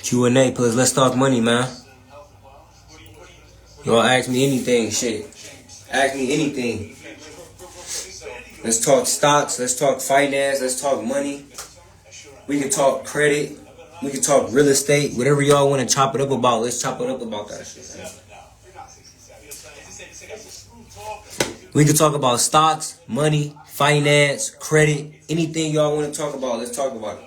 Q&A, plus let's talk money, man. Y'all ask me anything, shit. Ask me anything. Let's talk stocks, let's talk finance, let's talk money. We can talk credit. We can talk real estate. Whatever y'all want to chop it up about, let's chop it up about that shit, man. We can talk about stocks, money, finance, credit, anything y'all want to talk about, let's talk about it.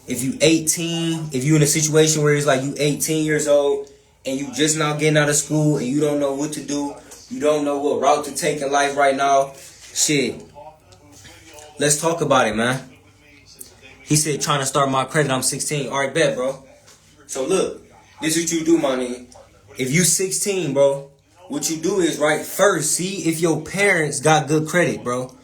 If you 18, if you in a situation where it's like you 18 years old and you just now getting out of school and you don't know what to do, you don't know what route to take in life right now, shit, let's talk about it, man. He said trying to start my credit, I'm 16. All right, bet, bro. So look, this is what you do, my nigga. If you 16, bro, what you do is, right, first, see if your parents got good credit, bro.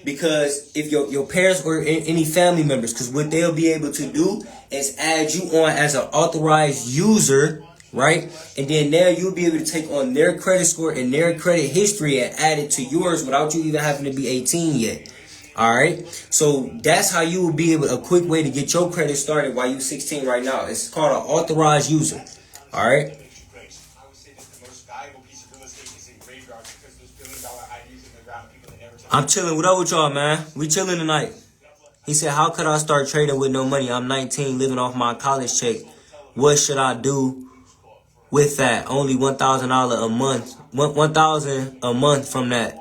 Because if your parents or any family members, because what they'll be able to do is add you on as an authorized user, right? And then now you'll be able to take on their credit score and their credit history and add it to yours without you even having to be 18 yet. All right? So that's how you will be able, a quick way to get your credit started while you're 16 right now. It's called an authorized user. All right? I'm chilling. What up with y'all, man? We chilling tonight. He said, how could I start trading with no money? I'm 19, living off my college check. What should I do with that? Only $1,000 a month. $1,000 a month from that.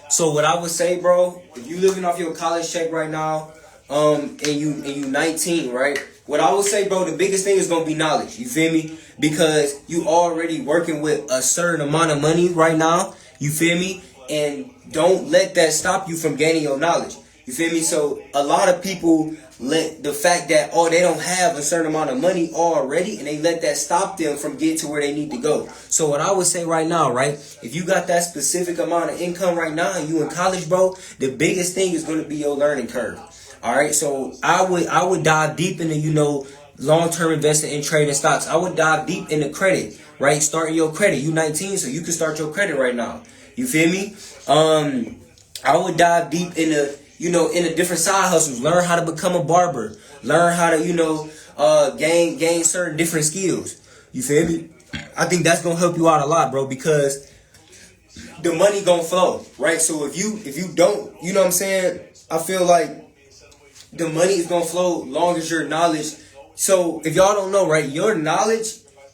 So what I would say, bro, if you living off your college check right now, and you 19, right? What I would say, bro, the biggest thing is gonna be knowledge. You feel me? Because you already working with a certain amount of money right now. You feel me? And don't let that stop you from gaining your knowledge. You feel me? So a lot of people let the fact that, oh, they don't have a certain amount of money already, and they let that stop them from getting to where they need to go. So what I would say right now, right, if you got that specific amount of income right now and you in college, bro, the biggest thing is going to be your learning curve. All right. So I would dive deep into, long-term investing in trading stocks. I would dive deep into credit, right? Starting your credit. You 19, so you can start your credit right now. You feel me? I would dive deep into, into different side hustles. Learn how to become a barber. Learn how to, gain certain different skills. You feel me? I think that's gonna help you out a lot, bro, because the money gonna flow, right? So if you don't, what I'm saying? I feel like the money is gonna flow long as your knowledge. So if y'all don't know, right, your knowledge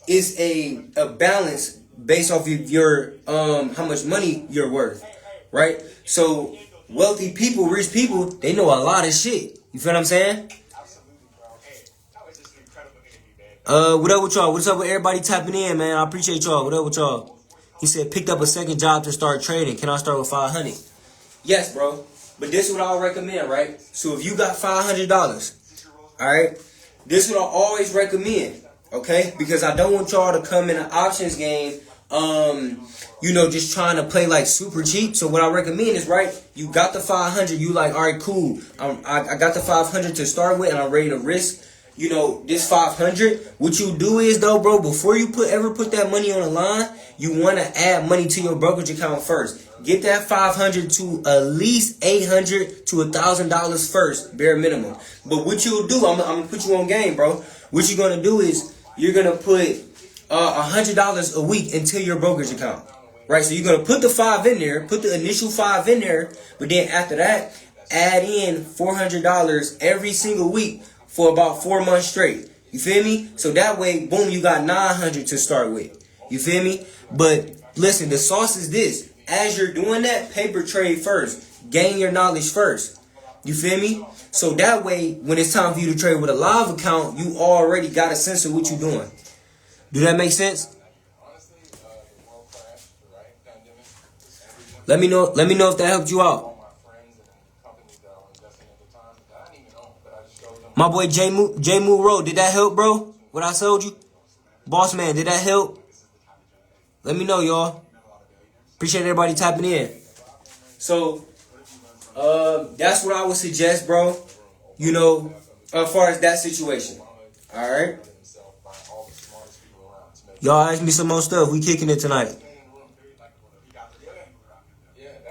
is a balance based off of your how much money you're worth, right? So wealthy people, rich people, they know a lot of shit. You feel what I'm saying? What up with y'all? What's up with everybody tapping in, man? I appreciate y'all. What up with y'all? He said picked up a second job to start trading. Can I start with 500? Yes, bro. But this is what I'll recommend, right? So if you got $500, all right, this is what I always recommend. Okay, because I don't want y'all to come in an options game, just trying to play like super cheap. So what I recommend is, right, you got the 500, you like, all right, cool. I got the 500 to start with, and I'm ready to risk, this 500. What you do is, though, bro, before you ever put that money on the line, you want to add money to your brokerage account first. Get that 500 to at least $800 to $1,000 first, bare minimum. But what you'll do, I'm gonna put you on game, bro. What you're gonna do is, you're going to put $100 a week into your brokerage account, right? So you're going to put the 5 in there, put the initial 5 in there, but then after that, add in $400 every single week for about 4 months straight. You feel me? So that way, boom, you got $900 to start with. You feel me? But listen, the sauce is this. As you're doing that, paper trade first. Gain your knowledge first. You feel me? So that way, when it's time for you to trade with a live account, you already got a sense of what you're doing. Do that make sense? Let me know if that helped you out. My boy J Moo Road, did that help, bro? What I told you? Boss man, did that help? Let me know, y'all. Appreciate everybody tapping in. So that's what I would suggest, bro. As far as that situation. All right. Y'all ask me some more stuff. We kicking it tonight.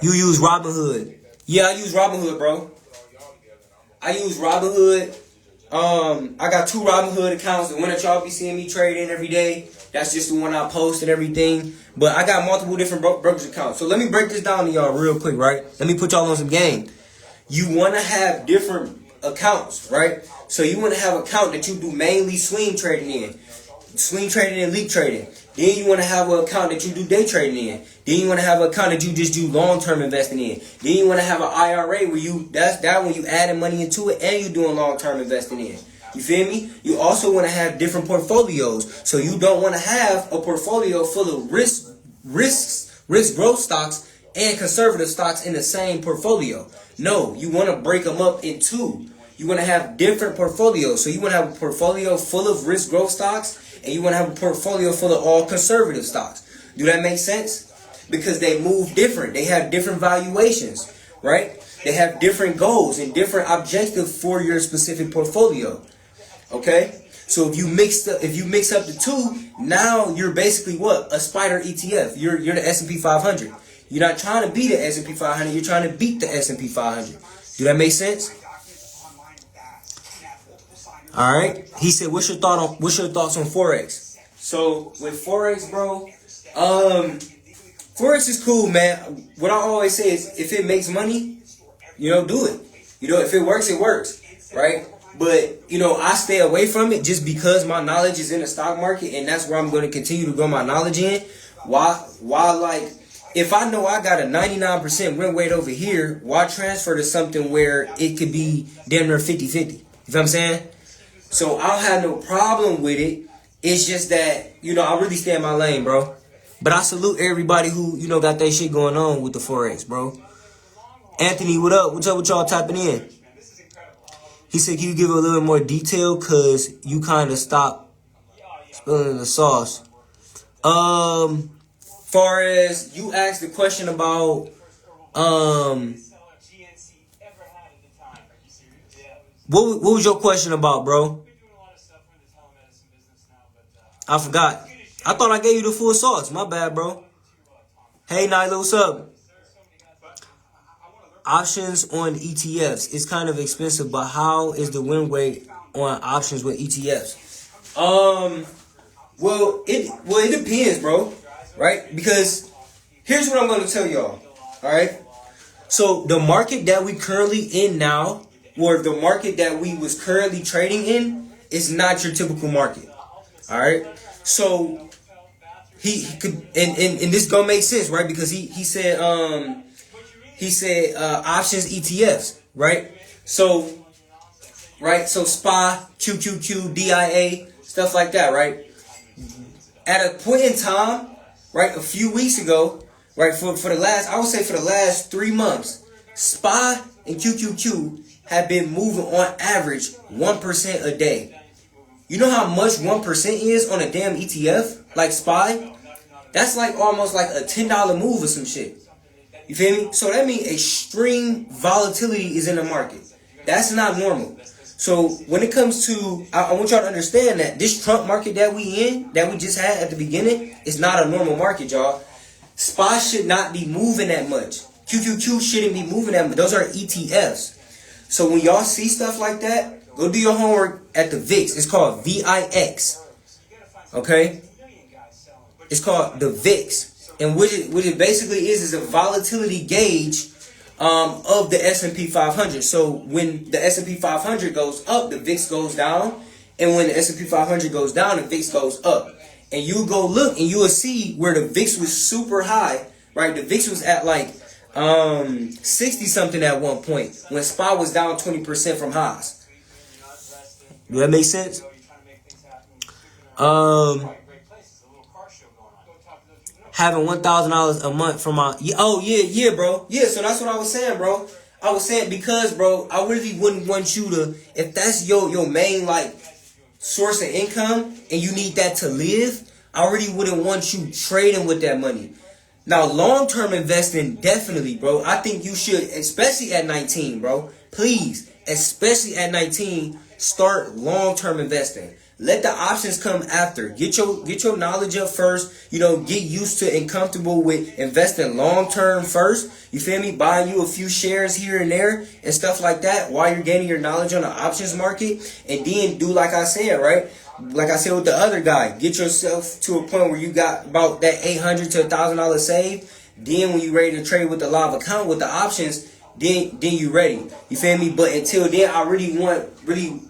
You use Robinhood. Yeah, I use Robinhood, bro. I use Robinhood. I got 2 Robinhood accounts. The one that y'all be seeing me trade in every day, that's just the one I post and everything. But I got multiple different brokerage accounts. So let me break this down to y'all real quick, right? Let me put y'all on some game. You want to have different accounts, right? So you want to have an account that you do mainly swing trading in. Swing trading and leap trading. Then you want to have an account that you do day trading in. Then you want to have an account that you just do long-term investing in. Then you want to have an IRA where that's when you adding money into it and you doing long-term investing in. You feel me? You also want to have different portfolios. So you don't want to have a portfolio full of risk growth stocks and conservative stocks in the same portfolio. No, you want to break them up in 2. You want to have different portfolios. So you want to have a portfolio full of risk growth stocks, and you want to have a portfolio full of all conservative stocks. Do that make sense? Because they move different. They have different valuations, right? They have different goals and different objectives for your specific portfolio. Okay? So if you mix up the 2, now you're basically what? A spider ETF. You're the S&P 500. You're not trying to be the S&P 500. You're trying to beat the S&P 500. Do that make sense? All right. He said, "What's your thoughts on Forex?" So with Forex, bro, Forex is cool, man. What I always say is, if it makes money, do it. If it works, it works, right? But I stay away from it just because my knowledge is in the stock market, and that's where I'm going to continue to grow my knowledge in. Why? Like, if I know I got a 99% win rate over here, why transfer to something where it could be damn near 50-50? You know what I'm saying? So I don't have no problem with it. It's just that, I really stay in my lane, bro. But I salute everybody who, got that shit going on with the Forex, bro. Anthony, what up? What's up with y'all tapping in? He said, can you give a little bit more detail? Because you kind of stopped spilling the sauce. Far as you asked the question about, what was your question about, bro? I forgot. I thought I gave you the full sauce. My bad, bro. Hey, Nyla, what's up? Options on ETFs. It's kind of expensive, but how is the win rate on options with ETFs? Well, it depends, bro. Right? Because here's what I'm going to tell y'all. All right? So the market that we currently in now, or the market that we was currently trading in, is not your typical market. All right? So he could, and this gonna make sense, right? Because he said options ETFs, right? So SPY, QQQ, DIA, stuff like that, right? At a point in time, right, a few weeks ago, right, for the last 3 months, SPY and QQQ have been moving on average 1% a day. You know how much 1% is on a damn ETF like SPY? That's like almost like a $10 move or some shit. You feel me? So that means extreme volatility is in the market. That's not normal. So when it comes to, I want y'all to understand that this Trump market that we just had at the beginning, is not a normal market, y'all. SPY should not be moving that much. QQQ shouldn't be moving that much. Those are ETFs. So when y'all see stuff like that, go do your homework at the VIX. It's called VIX. Okay? It's called the VIX. And what it basically is a volatility gauge of the S&P 500. So when the S&P 500 goes up, the VIX goes down. And when the S&P 500 goes down, the VIX goes up. And you go look and you will see where the VIX was super high, right? The VIX was at like 60 something at one point when SPY was down 20% from highs. Do that make sense? Having $1,000 a month from my bro. Yeah, so that's what I was saying, bro. I was saying because, bro, I really wouldn't want you to, if that's your main like source of income and you need that to live, I really wouldn't want you trading with that money. Now, long-term investing, definitely, bro. I think you should, especially at 19, bro. Please, especially at 19, start long-term investing. Let the options come after. Get your knowledge up first. You know, get used to and comfortable with investing long term first. You feel me? Buying you a few shares here and there and stuff like that while you're gaining your knowledge on the options market. And then do like I said, right? Like I said with the other guy, get yourself to a point where you got about that $800 to $1,000 saved. Then when you're ready to trade with the live account with the options, then you ready. You feel me? But until then, I really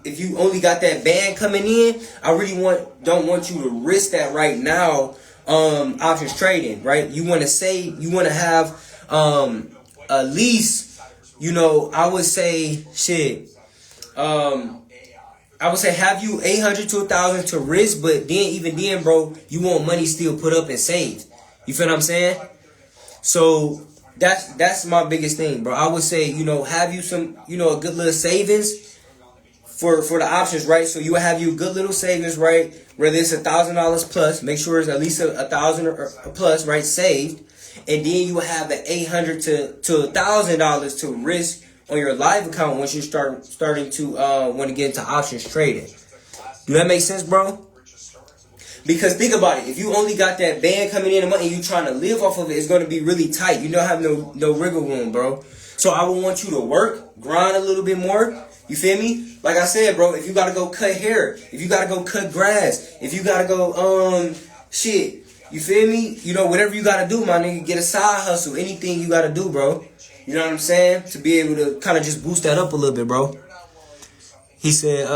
if you only got that band coming in, I really don't want you to risk that right now. Options trading, right? You want to save. You want to have at least, you know, I would say shit. I would say have you 800 to 1,000 to risk, but then even then, bro, you want money still put up and saved. You feel what I'm saying? So that's my biggest thing, bro. I would say, you know, have you some, you know, a good little savings for the options, right? So you have you good little savings, right? Whether it's $1,000 plus, make sure it's at least 1,000 or plus, right? Saved, and then you have the $800 to $1,000 to risk on your live account once you starting to want to get into options trading. Do that make sense, bro? Because think about it, if you only got that band coming in a month and you trying to live off of it, it's going to be really tight. You don't have no wiggle room, bro. So I would want you to work, grind a little bit more. You feel me? Like I said, bro, if you got to go cut hair, if you got to go cut grass, if you got to go, shit, you feel me? You know, whatever you got to do, my nigga, get a side hustle, anything you got to do, bro. You know what I'm saying? To be able to kind of just boost that up a little bit, bro. He said,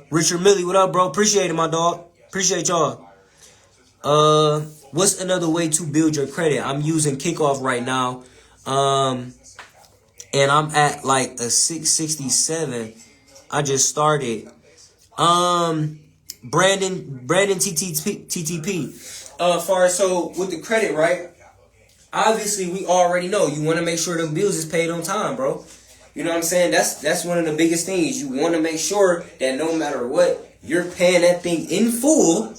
Richard Millie, what up, bro? Appreciate it, my dog. Appreciate y'all. What's another way to build your credit? I'm using Kickoff right now. And I'm at like a 667. I just started. Brandon TTP. Far as so with the credit, right? Obviously, we already know you want to make sure them bills is paid on time, bro. You know what I'm saying? That's one of the biggest things. You want to make sure that no matter what, you're paying that thing in full.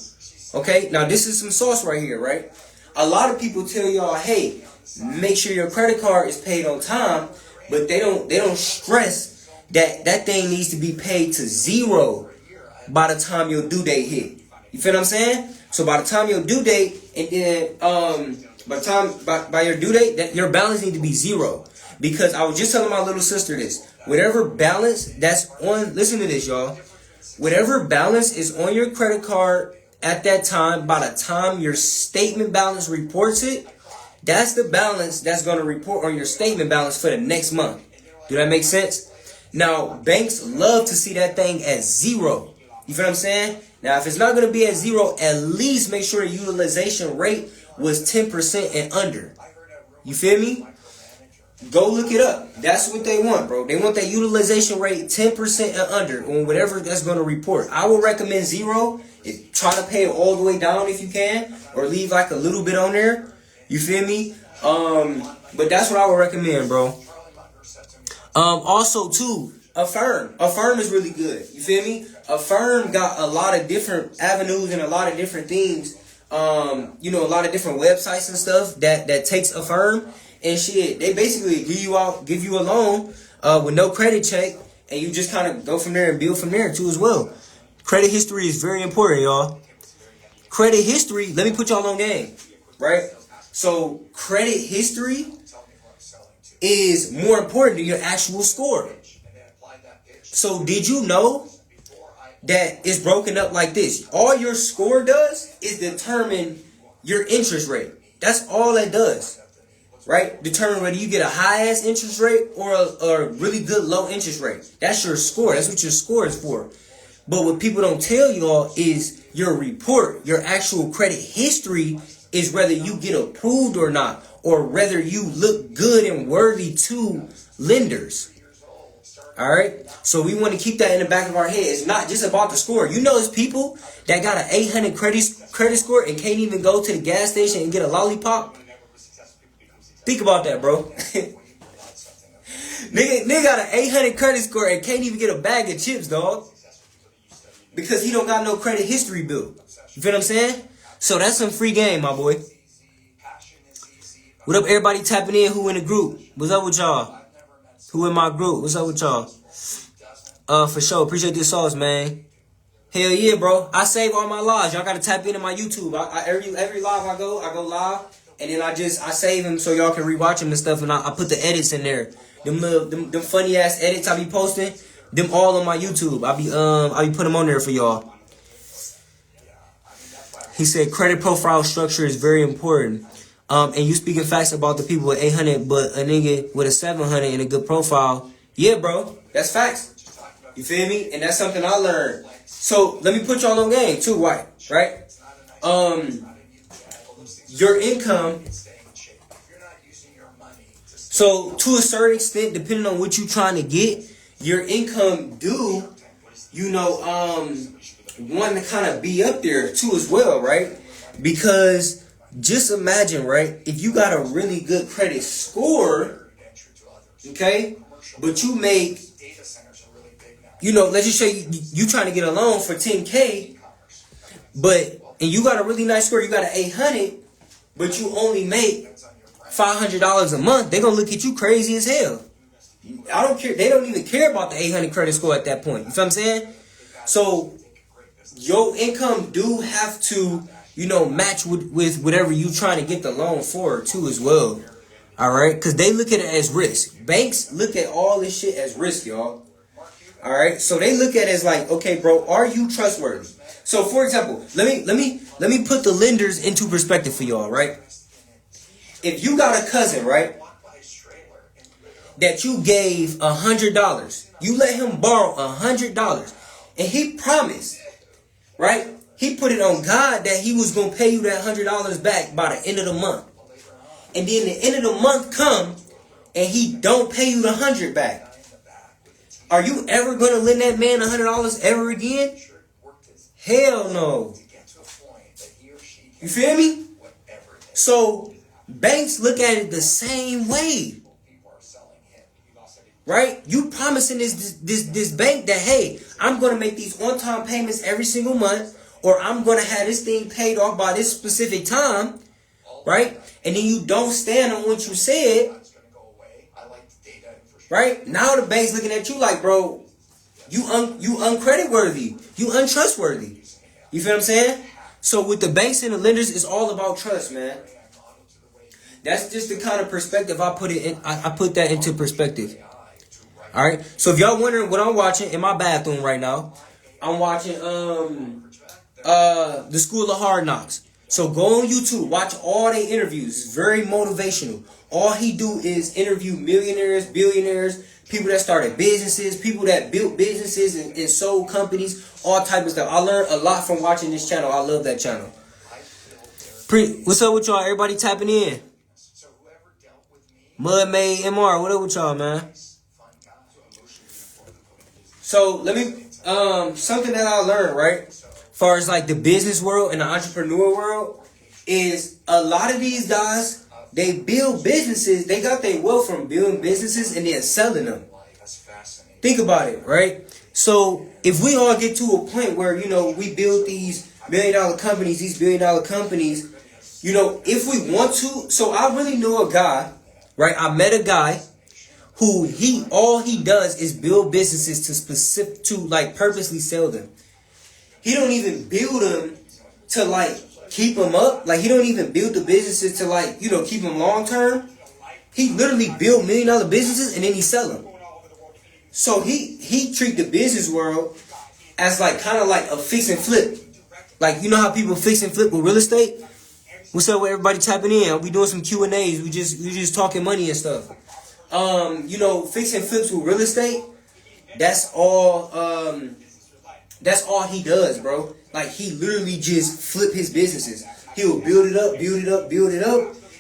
Okay, now this is some sauce right here, right? A lot of people tell y'all, hey, make sure your credit card is paid on time, but they don't stress that thing needs to be paid to zero by the time your due date hit. You feel what I'm saying? So by the time your due date, and then by your due date, that your balance need to be zero. Because I was just telling my little sister this. Whatever balance that's on, listen to this, y'all. Whatever balance is on your credit card at that time, by the time your statement balance reports it, that's the balance that's going to report on your statement balance for the next month. Do that make sense? Now, banks love to see that thing at zero. You feel what I'm saying? Now, if it's not going to be at zero, at least make sure the utilization rate was 10% and under. You feel me? Go look it up. That's what they want, bro. They want that utilization rate 10% and under on whatever that's going to report. I would recommend zero. Try to pay it all the way down if you can, or leave like a little bit on there. You feel me? But that's what I would recommend, bro. Also, too, Affirm. Affirm is really good. You feel me? Affirm got a lot of different avenues and a lot of different things. You know, a lot of different websites and stuff that takes Affirm and shit. They basically give you a loan with no credit check, and you just kind of go from there and build from there too as well. Credit history is very important, y'all. Credit history, let me put y'all on game, right? So credit history is more important than your actual score. So did you know that it's broken up like this? All your score does is determine your interest rate. That's all it does, right? Determine whether you get a high-ass interest rate or a really good low interest rate. That's your score. That's what your score is for. But what people don't tell y'all is your report, your actual credit history is whether you get approved or not, or whether you look good and worthy to lenders. All right? So we want to keep that in the back of our head. It's not just about the score. You know, there's people that got an 800 credit score and can't even go to the gas station and get a lollipop. Think about that, bro. nigga got an 800 credit score and can't even get a bag of chips, dog. Because he don't got no credit history built. You feel what I'm saying? So that's some free game, my boy. What up, everybody tapping in? Who in the group? What's up with y'all? Who in my group? What's up with y'all? For sure. Appreciate this sauce, man. Hell yeah, bro. I save all my lives. Y'all gotta tap into my YouTube. Every live I go live, and then I save them so y'all can rewatch them and stuff, and I put the edits in there. Them funny ass edits I be posting, them all on my YouTube. I be putting them on there for y'all. He said credit profile structure is very important. And you speaking facts about the people with 800, but a nigga with a 700 and a good profile. Yeah, bro, that's facts. You feel me? And that's something I learned. So let me put y'all on game too, right? Your income. So to a certain extent, depending on what you're trying to get, your income want to kind of be up there too as well, right? Because just imagine, right, if you got a really good credit score, okay, but you make, let's just say you trying to get a loan for 10K, and you got a really nice score, you got an 800, but you only make $500 a month, they're going to look at you crazy as hell. I don't care. They don't even care about the 800 credit score at that point. You feel what I'm saying? So your income do have to, match with whatever you trying to get the loan for too as well. All right? Because they look at it as risk. Banks look at all this shit as risk, y'all. All right? So they look at it as like, okay, bro, are you trustworthy? So for example, let me put the lenders into perspective for y'all, right? If you got a cousin, right, that you gave $100, you let him borrow $100, and he promised, right? He put it on God that he was gonna pay you that $100 back by the end of the month, and then the end of the month come, and he don't pay you the $100 back. Are you ever gonna lend that man $100 ever again? Hell no. You feel me? So banks look at it the same way. Right? You promising this bank that, hey, I'm going to make these on-time payments every single month, or I'm going to have this thing paid off by this specific time, right? And then you don't stand on what you said, right? Now the bank's looking at you like, bro, you uncreditworthy, you untrustworthy. You feel what I'm saying? So with the banks and the lenders, it's all about trust, man. That's just the kind of perspective I put it in. I put that into perspective. All right. So if y'all wondering what I'm watching in my bathroom right now, I'm watching the School of Hard Knocks. So go on YouTube, watch all their interviews. It's very motivational. All he do is interview millionaires, billionaires, people that started businesses, people that built businesses and sold companies, all type of stuff. I learned a lot from watching this channel. I love that channel. What's up with y'all? Everybody tapping in. Mudmade MR, what up with y'all, man? So let me something that I learned, right? As far as like the business world and the entrepreneur world, is a lot of these guys, they build businesses. They got their wealth from building businesses and then selling them. Think about it, right? So if we all get to a point where, we build these $1 million companies, if we want to. So I really know a guy, right? I met a guy who all he does is build businesses to purposely sell them. He don't even build them to keep them up. He don't even build the businesses to keep them long term. He literally build $1 million businesses and then he sell them. So he treat the business world as kind of like a fix and flip. You know how people fix and flip with real estate? What's up with everybody tapping in? We doing some Q&As. We just talking money and stuff. Fix and flips with real estate, that's all he does, bro. He literally just flip his businesses. He'll build it up,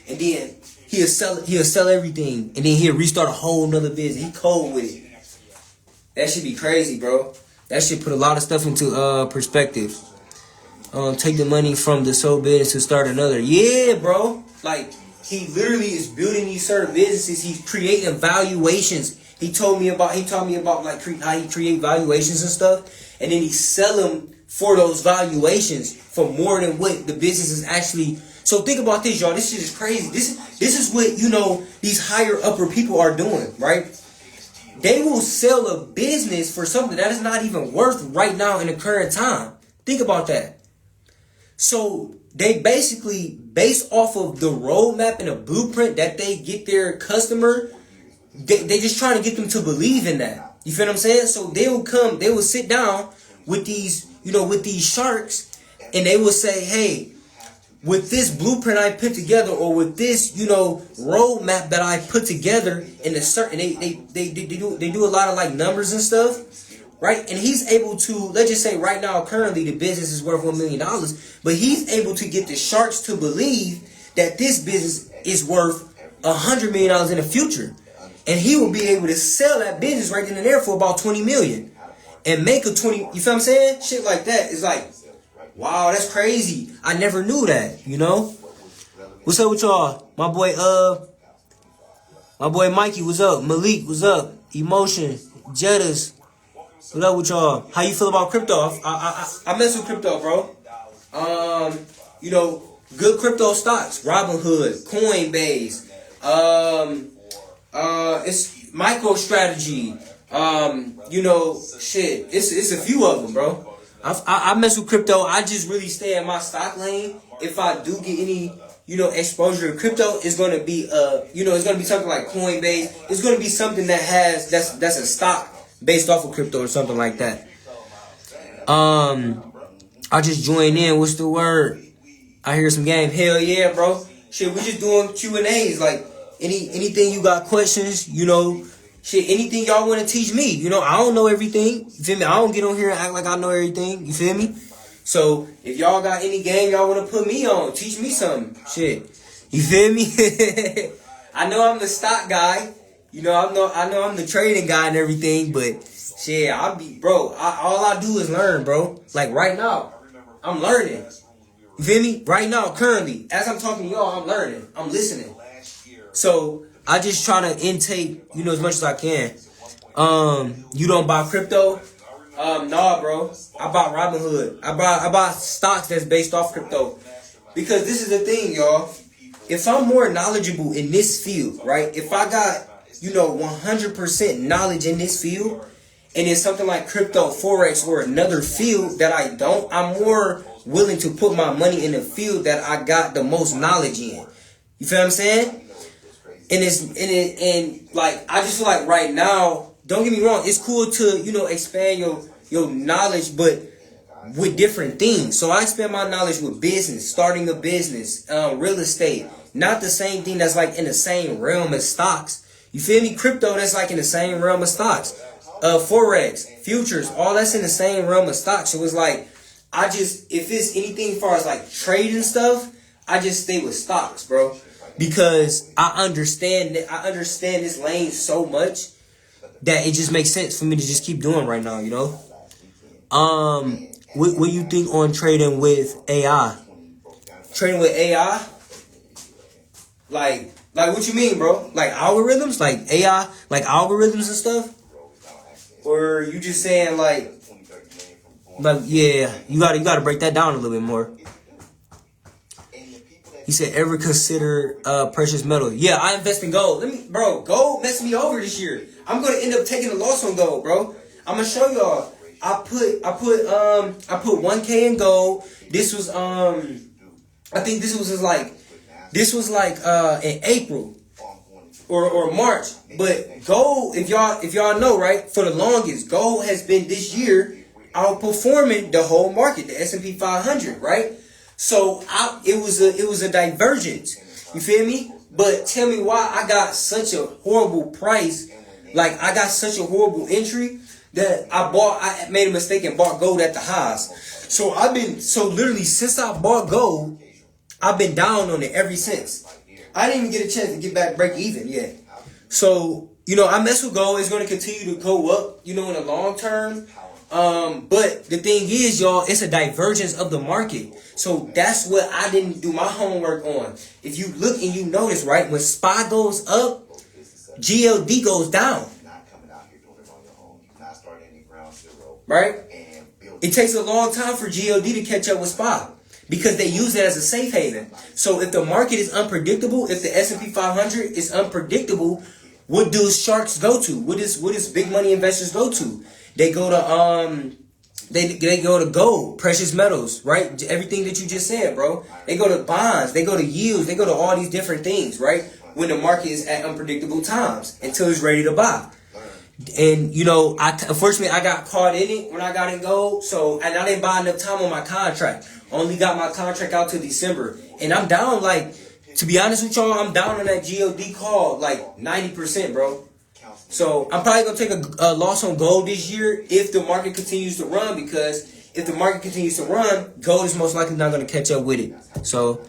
and then he'll sell everything, and then he'll restart a whole nother business. He cold with it. That should be crazy, bro. That should put a lot of stuff into perspective. Take the money from the sole business to start another. Yeah, bro. He literally is building these certain businesses. He's creating valuations. He taught me about how he create valuations and stuff, and then he sell them for those valuations for more than what the business is actually. So think about this, y'all. This shit is crazy. This is what these higher upper people are doing, right? They will sell a business for something that is not even worth right now in the current time. Think about that. So they basically, based off of the roadmap and the blueprint that they get their customer, they just trying to get them to believe in that. You feel what I'm saying? So they will sit down with these, with these sharks, and they will say, hey, with this blueprint I put together, or with this, roadmap that I put together in a certain, they do a lot of like numbers and stuff, right? And he's able to, let's just say right now, currently the business is worth $1 million, but he's able to get the sharks to believe that this business is worth $100 million in the future, and he will be able to sell that business right then and there for about $20 million, and make a 20. You feel what I'm saying? Shit like that is like, wow, that's crazy. I never knew that, What's up with y'all? My boy Mikey, what's up? Malik, what's up? Emotion, Jettas, what up with y'all? How you feel about crypto? I mess with crypto, bro. Good crypto stocks. Robinhood, Coinbase, it's MicroStrategy. Shit. It's a few of them, bro. I mess with crypto. I just really stay in my stock lane. If I do get any, exposure to crypto, it's gonna be it's gonna be something like Coinbase. It's gonna be something that's a stock based off of crypto or something like that. I just joined in. What's the word? I hear some game. Hell yeah, bro. Shit, we just doing Q&As. Like anything you got questions, shit, anything y'all want to teach me. I don't know everything. You feel me? I don't get on here and act like I know everything. You feel me? So if y'all got any game y'all want to put me on, teach me something. Shit. You feel me? I know I'm the stock guy. I know I'm the trading guy and everything, but shit, all I do is learn, bro. Like right now, I'm learning. You feel me? Right now, currently, as I'm talking to y'all, I'm learning. I'm listening. So I just try to intake, as much as I can. You don't buy crypto? Nah, bro. I buy Robinhood. I buy stocks that's based off crypto. Because this is the thing, y'all. If I'm more knowledgeable in this field, right? If I got, 100% knowledge in this field, and it's something like crypto, Forex, or another field that I don't, I'm more willing to put my money in the field that I got the most knowledge in. You feel what I'm saying? And I just feel like right now, don't get me wrong, it's cool to, expand your knowledge, but with different things. So I expand my knowledge with business, starting a business, real estate, not the same thing that's like in the same realm as stocks. You feel me? Crypto, that's like in the same realm as stocks. Forex, futures, all that's in the same realm of stocks. So it's like, if it's anything as far as like trading stuff, I just stay with stocks, bro. Because I understand this lane so much that it just makes sense for me to just keep doing right now, What do you think on trading with AI? Trading with AI? Like what you mean, bro? Like algorithms? Like AI? Like algorithms and stuff? Or you just saying like yeah, you gotta break that down a little bit more. He said, ever consider precious metal? Yeah, I invest in gold. Gold messed me over this year. I'm gonna end up taking a loss on gold, bro. I'm gonna show y'all. I put 1K in gold. This was I think this was like in April or March. But gold, if y'all know, right, for the longest, gold has been this year outperforming the whole market, the S&P 500, right? So it was a divergence. You feel me? But tell me why I got such a horrible price. Like I got such a horrible entry that I made a mistake and bought gold at the highs. So literally since I bought gold, I've been down on it ever since. I didn't even get a chance to get back break even yet. So, I mess with gold. It's going to continue to go up, in the long term. But the thing is, y'all, it's a divergence of the market. So that's what I didn't do my homework on. If you look and you notice, right, when SPY goes up, GLD goes down. Right? It takes a long time for GLD to catch up with SPY because they use it as a safe haven. So if the market is unpredictable, if the S&P 500 is unpredictable, What do sharks go to? What is big money investors go to? They go to they go to gold, precious metals, right? Everything that you just said, bro. They go to bonds, they go to yields, they go to all these different things, right? When the market is at unpredictable times until it's ready to buy. And you know, unfortunately I got caught in it when I got in gold, and I didn't buy enough time on my contract. Only got my contract out to December, and I'm down like. To be honest with y'all, I'm down on that GOD call like 90%, bro. So I'm probably gonna take a loss on gold this year if the market continues to run, because if the market continues to run, gold is most likely not gonna catch up with it. So,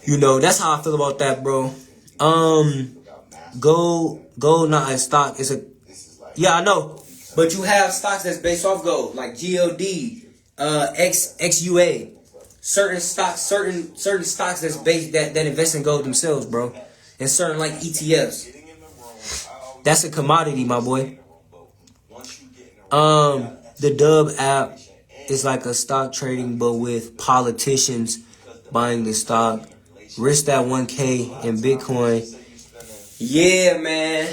you know, that's how I feel about that, bro. Gold not a stock. I know, but you have stocks that's based off gold, like GOD, XUA. Certain stocks that's based that invest in gold themselves, bro, and certain like ETFs. That's a commodity, my boy. The Dub app is like a stock trading, but with politicians buying the stock. Risk that 1K in Bitcoin. Yeah, man.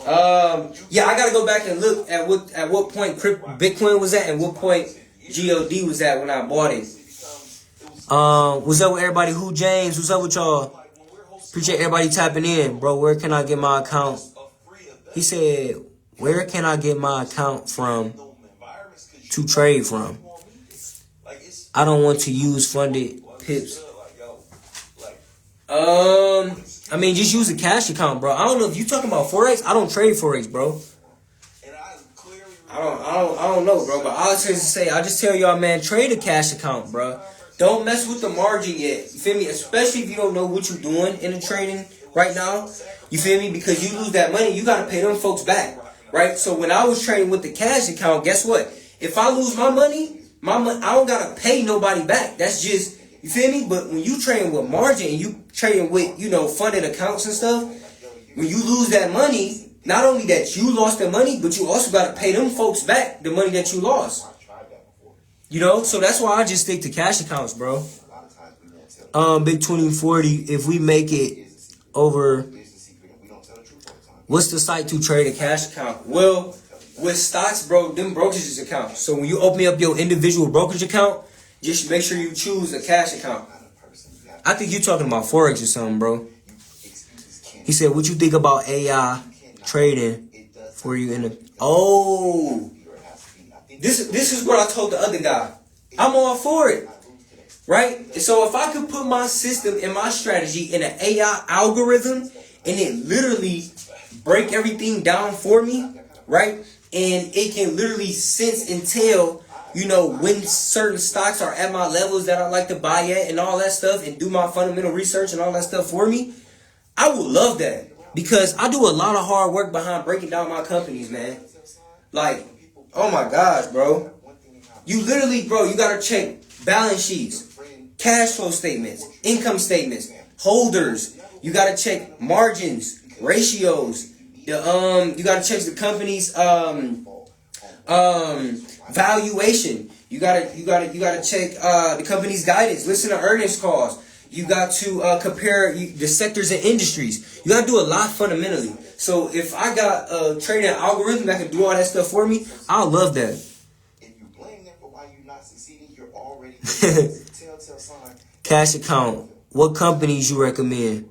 I gotta go back and look at what point Bitcoin was at and what point GOD was at when I bought it. What's up with everybody? Who James? What's up with y'all? Appreciate everybody tapping in, bro. Where can I get my account? He said, where can I get my account from to trade from? I don't want to use funded pips. I mean, just use a cash account, bro. I don't know if you talking about Forex. I don't trade Forex, bro. I don't know, bro. But I just tell y'all, man, trade a cash account, bro. Don't mess with the margin yet. You feel me? Especially if you don't know what you're doing in the trading right now. You feel me? Because you lose that money, you got to pay them folks back. Right? So when I was trading with the cash account, guess what? If I lose my money, I don't got to pay nobody back. That's just, you feel me? But when you trading with margin and you trading with, you know, funded accounts and stuff, when you lose that money, not only that you lost the money, but you also got to pay them folks back the money that you lost. You know, so that's why I just stick to cash accounts, bro. Big 2040, if we make it over, what's the site to trade a cash account? Well, with stocks, bro, them brokerages accounts. So when you open up your individual brokerage account, just make sure you choose a cash account. I think you're talking about Forex or something, bro. He said, what you think about AI trading for you in the... Oh... This is what I told the other guy. I'm all for it, right? And so if I could put my system and my strategy in an AI algorithm and it literally break everything down for me, right? And it can literally sense and tell, you know, when certain stocks are at my levels that I like to buy at and all that stuff, and do my fundamental research and all that stuff for me, I would love that, because I do a lot of hard work behind breaking down my companies, man. Like, oh my gosh, bro. You literally, bro, you gotta check balance sheets, cash flow statements, income statements, holders. You gotta check margins, ratios. You gotta check the company's valuation. You gotta check the company's guidance. Listen to earnings calls. You got to compare the sectors and industries. You gotta do a lot fundamentally. So if I got a trading algorithm that can do all that stuff for me, I'll love that. If you blame them for why you're not succeeding, you're already telltale sign. Cash account. What companies you recommend?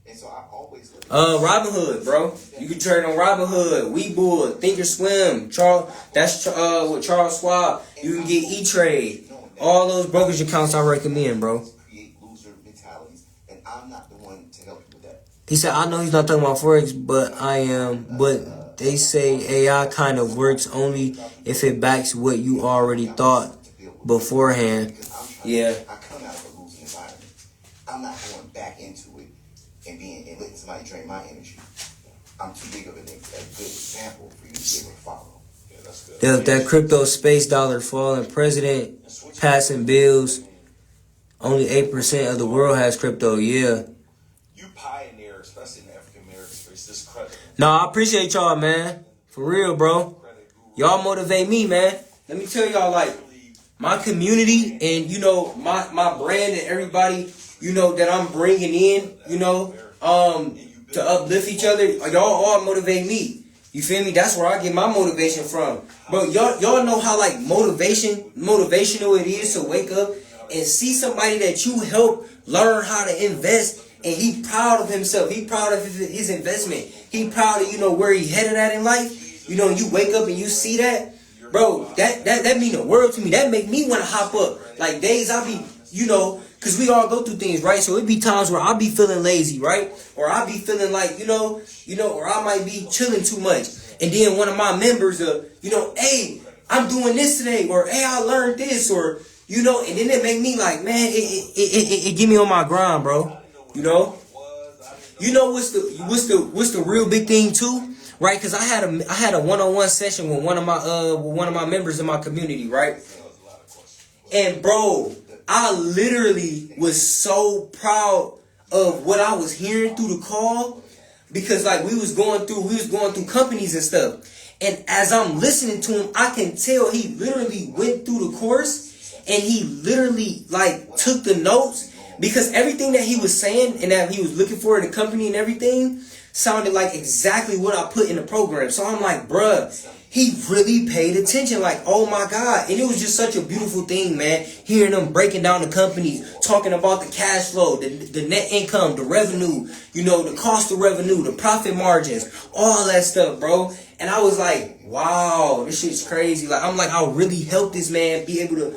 And so I always Robinhood, bro. You can trade on Robinhood, Webull, Thinkorswim, with Charles Schwab. You can get E-Trade. All those brokerage accounts I recommend, bro. He said, I know he's not talking about Forex, but I am. But they say AI kind of works only if it backs what you already thought beforehand. Yeah. I come out of a losing environment. I'm not going back into it and letting somebody drain my energy. I'm too big of a good example for you to be able to follow. Yeah, that's good. If that crypto space dollar falling, president passing bills, only 8% of the world has crypto. Yeah. No, I appreciate y'all, man. For real, bro. Y'all motivate me, man. Let me tell y'all, like, my community and, you know, my brand and everybody, you know, that I'm bringing in, you know, to uplift each other. Y'all all motivate me. You feel me? That's where I get my motivation from. Bro, y'all know how like motivational it is to wake up and see somebody that you help learn how to invest, and he proud of himself. He proud of his investment. He proud of, where he headed at in life. You wake up and you see that, bro, that mean the world to me. That make me want to hop up. Like days I be, because we all go through things, right? So it be times where I'll be feeling lazy, right? Or I'll be feeling like, or I might be chilling too much. And then one of my members, hey, I'm doing this today, or hey, I learned this, or, and then it make me like, man, it get me on my grind, bro. What's the real big thing too, right? Because I had a one-on-one session with one of my members in my community, right? And bro, I literally was so proud of what I was hearing through the call, because like we was going through companies and stuff. And as I'm listening to him, I can tell he literally went through the course and he literally like took the notes, because everything that he was saying and that he was looking for in the company and everything sounded like exactly what I put in the program. So I'm like, bruh, he really paid attention. Like, oh my God. And it was just such a beautiful thing, man. Hearing them breaking down the companies, talking about the cash flow, the net income, the revenue, the cost of revenue, the profit margins, all that stuff, bro. And I was like, wow, this shit's crazy. Like, I'm like, I'll really help this man be able to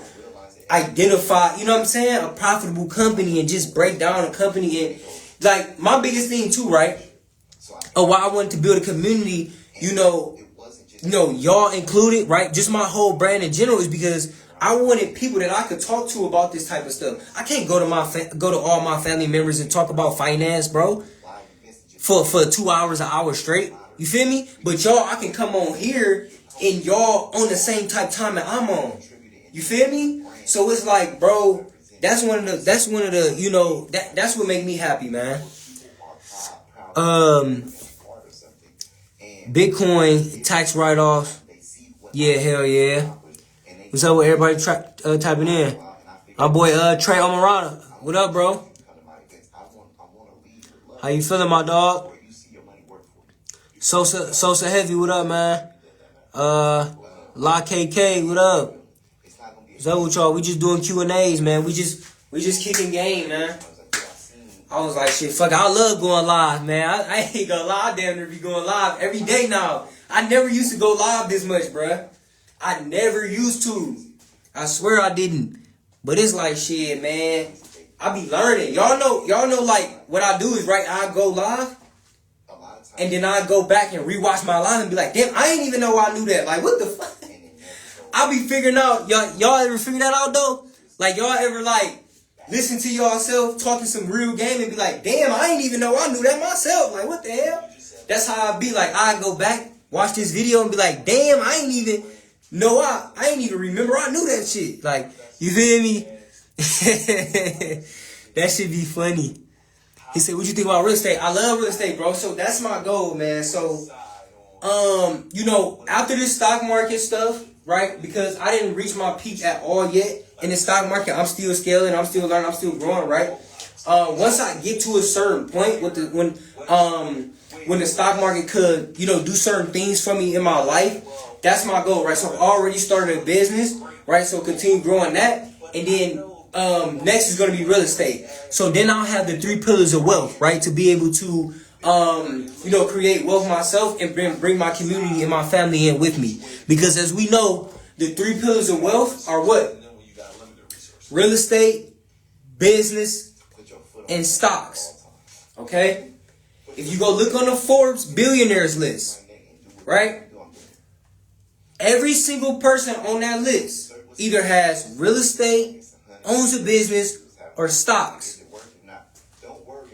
identify, a profitable company and just break down a company. And like my biggest thing too, right? Why I wanted to build a community, y'all included, right? Just my whole brand in general is because I wanted people that I could talk to about this type of stuff. I can't go to all my family members and talk about finance, bro, for 2 hours, an hour straight. You feel me? But y'all, I can come on here and y'all on the same type time that I'm on. You feel me? So it's like, bro, that's one of the, that's what make me happy, man. Bitcoin tax write-offs. Yeah, hell yeah. What's up with everybody typing in? My boy Trey Omarada. What up, bro? How you feeling, my dog? Sosa Heavy, what up, man? La KK, what up? What's up with y'all? We just doing Q&As, man. We just kicking game, man. I was like, shit, fuck it. I love going live, man. I ain't gonna lie. I damn near be going live every day now. I never used to go live this much, bruh. I never used to. I swear I didn't. But it's like, shit, man. I be learning. Y'all know, like, what I do is, right, I go live, and then I go back and rewatch my live and be like, damn, I ain't even know I knew that. Like, what the fuck? I be figuring out, y'all ever figure that out, though? Like, y'all ever, like, listen to yourself talking some real game and be like, damn, I ain't even know I knew that myself. Like, what the hell? That's how I be like, I go back, watch this video and be like, damn, I ain't even know I ain't even remember I knew that shit. Like, you feel me? That should be funny. He said, what you think about real estate? I love real estate, bro. So that's my goal, man. So, after this stock market stuff, right? Because I didn't reach my peak at all yet in the stock market. I'm still scaling. I'm still learning. I'm still growing, right? Once I get to a certain point when the stock market could, do certain things for me in my life, that's my goal, right? So I've already started a business, right? So continue growing that. And then next is going to be real estate. So then I'll have the 3 pillars of wealth, right? To be able to, create wealth myself and bring my community and my family in with me. Because as we know, the 3 pillars of wealth are what? Real estate, business, and stocks. Okay? If you go look on the Forbes billionaires list, right? Every single person on that list either has real estate, owns a business, or stocks.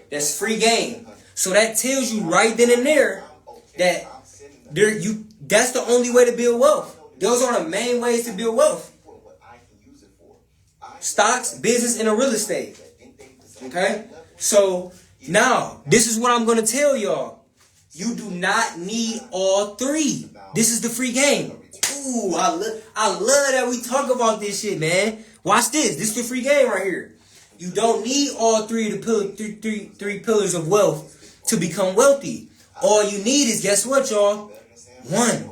That's free game. So that tells you right then and there that that's the only way to build wealth. Those are the main ways to build wealth. Stocks, business, and a real estate. Okay? So now, this is what I'm going to tell y'all. You do not need all 3. This is the free game. Ooh, I love that we talk about this shit, man. Watch this. This is the free game right here. You don't need all 3 of the three pillars of wealth to become wealthy. All you need is, guess what, y'all? One.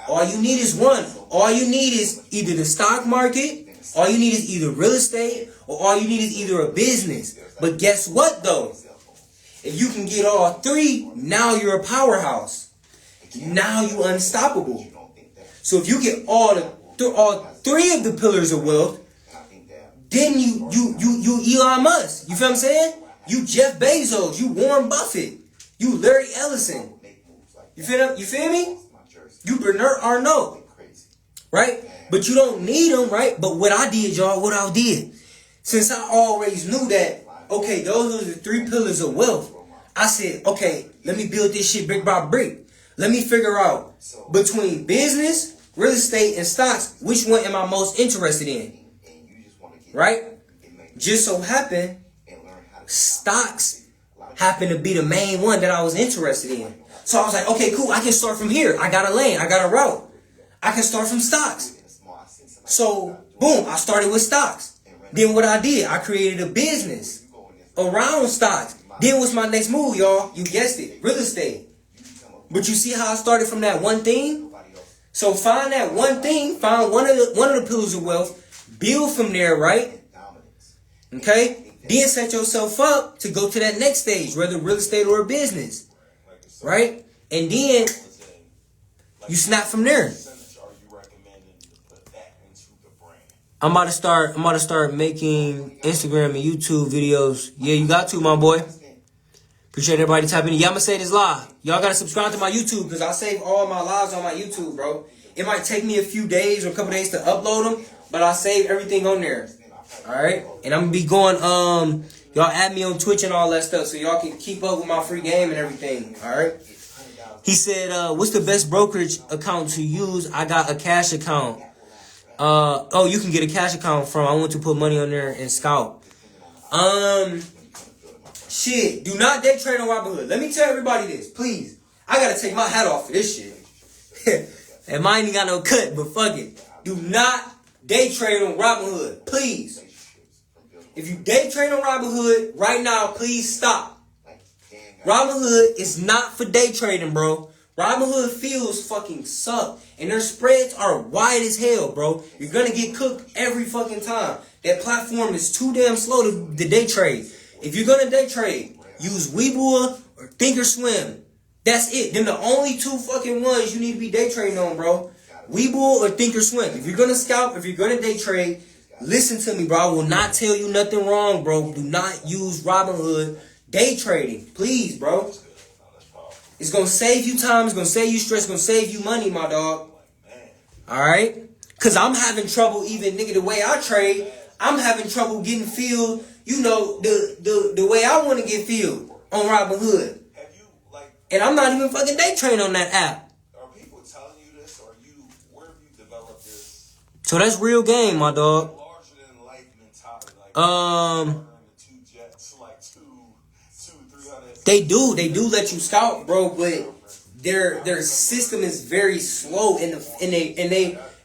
All you need is one. All you need is either the stock market, all you need is either real estate, or all you need is either a business. But guess what, though? If you can get all three, now you're a powerhouse. Now you unstoppable. So if you get all three of the pillars of wealth, then you Elon Musk. You feel what I'm saying? You Jeff Bezos. You Warren Buffett. You Larry Ellison. You feel me? You Bernard Arnault. Right? But you don't need them, right? But what I did, y'all, what I did, since I always knew that, okay, those are the three pillars of wealth, I said, okay, let me build this shit brick by brick. Let me figure out between business, real estate, and stocks, which one am I most interested in? Right? Just so happened, stocks happen to be the main one that I was interested in. So I was like, okay, cool, I can start from here. I got a lane, I got a route. I can start from stocks. So, boom, I started with stocks. Then what I did, I created a business around stocks. Then what's my next move, y'all? You guessed it, real estate. But you see how I started from that one thing? So find that one thing, find one of the pillars of wealth, build from there, right? Okay? Then set yourself up to go to that next stage, whether real estate or a business. Right? And then you snap from there. I'm about to start making Instagram and YouTube videos. Yeah, you got to, my boy. Appreciate everybody tapping in. Yeah, I'm gonna say this live. Y'all gotta subscribe to my YouTube because I save all my lives on my YouTube, bro. It might take me a few days or a couple days to upload them, but I save everything on there. Alright? And I'm gonna be going, y'all add me on Twitch and all that stuff so y'all can keep up with my free game and everything. Alright? He said, what's the best brokerage account to use? I got a cash account. Oh, you can get a cash account from. I want to put money on there and scout. Shit, do not day trade on Robinhood. Let me tell everybody this, please. I gotta take my hat off for this shit. And mine ain't got no cut, but fuck it. Do not day trade on Robinhood, please. If you day trade on Robinhood right now, please stop. Robinhood is not for day trading, bro. Robinhood fields fucking suck. And their spreads are wide as hell, bro. You're gonna get cooked every fucking time. That platform is too damn slow to day trade. If you're gonna day trade, use Webull or Thinkorswim. That's it. Them the only two fucking ones you need to be day trading on, bro. Webull or Thinkorswim. If you're gonna scalp, if you're gonna day trade, listen to me, bro. I will not tell you nothing wrong, bro. Do not use Robinhood day trading. Please, bro. It's gonna save you time, it's gonna save you stress, it's gonna save you money, my dog. Alright? Cause I'm having trouble even, nigga, the way I trade, I'm having trouble getting filled, you know, the way I want to get filled on Robinhood. And I'm not even fucking day trading on that app. Are people telling you this, or where have you developed this? So that's real game, my dog. Larger than life mentality, They do let you scout, bro, but their system is very slow, and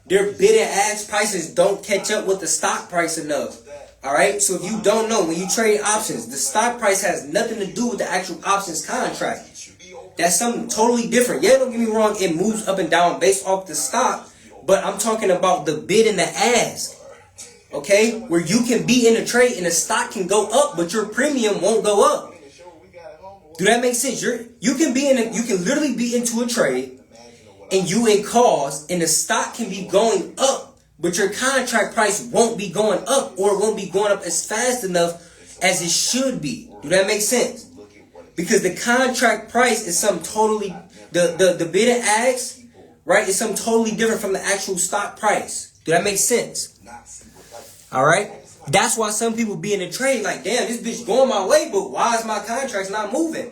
their bid and ask prices don't catch up with the stock price enough. All right, so if you don't know, when you trade options, the stock price has nothing to do with the actual options contract. That's something totally different. Yeah, don't get me wrong, it moves up and down based off the stock, but I'm talking about the bid and the ask. Okay, where you can be in a trade and the stock can go up, but your premium won't go up. Do that make sense? You can literally be into a trade and you in calls and the stock can be going up, but your contract price won't be going up, or it won't be going up as fast enough as it should be. Do that make sense? Because the contract price is something totally, the bid and ask, right, is something totally different from the actual stock price. Do that make sense? All right? That's why some people be in a trade like, damn, this bitch going my way, but why is my contracts not moving?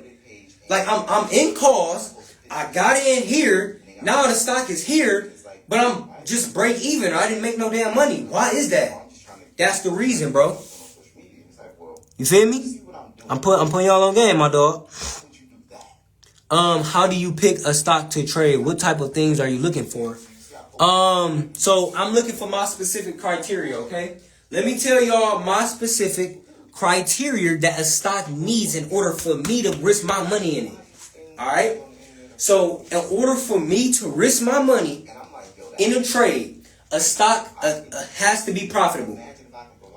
Like, I'm in calls, I got in here, now the stock is here, but I'm just break even. I didn't make no damn money. Why is that? That's the reason, bro. You feel me? I'm putting y'all on game, my dog. How do you pick a stock to trade? What type of things are you looking for? So I'm looking for my specific criteria, okay? Let me tell y'all my specific criteria that a stock needs in order for me to risk my money in it. Alright? So, in order for me to risk my money in a trade, a stock has to be profitable.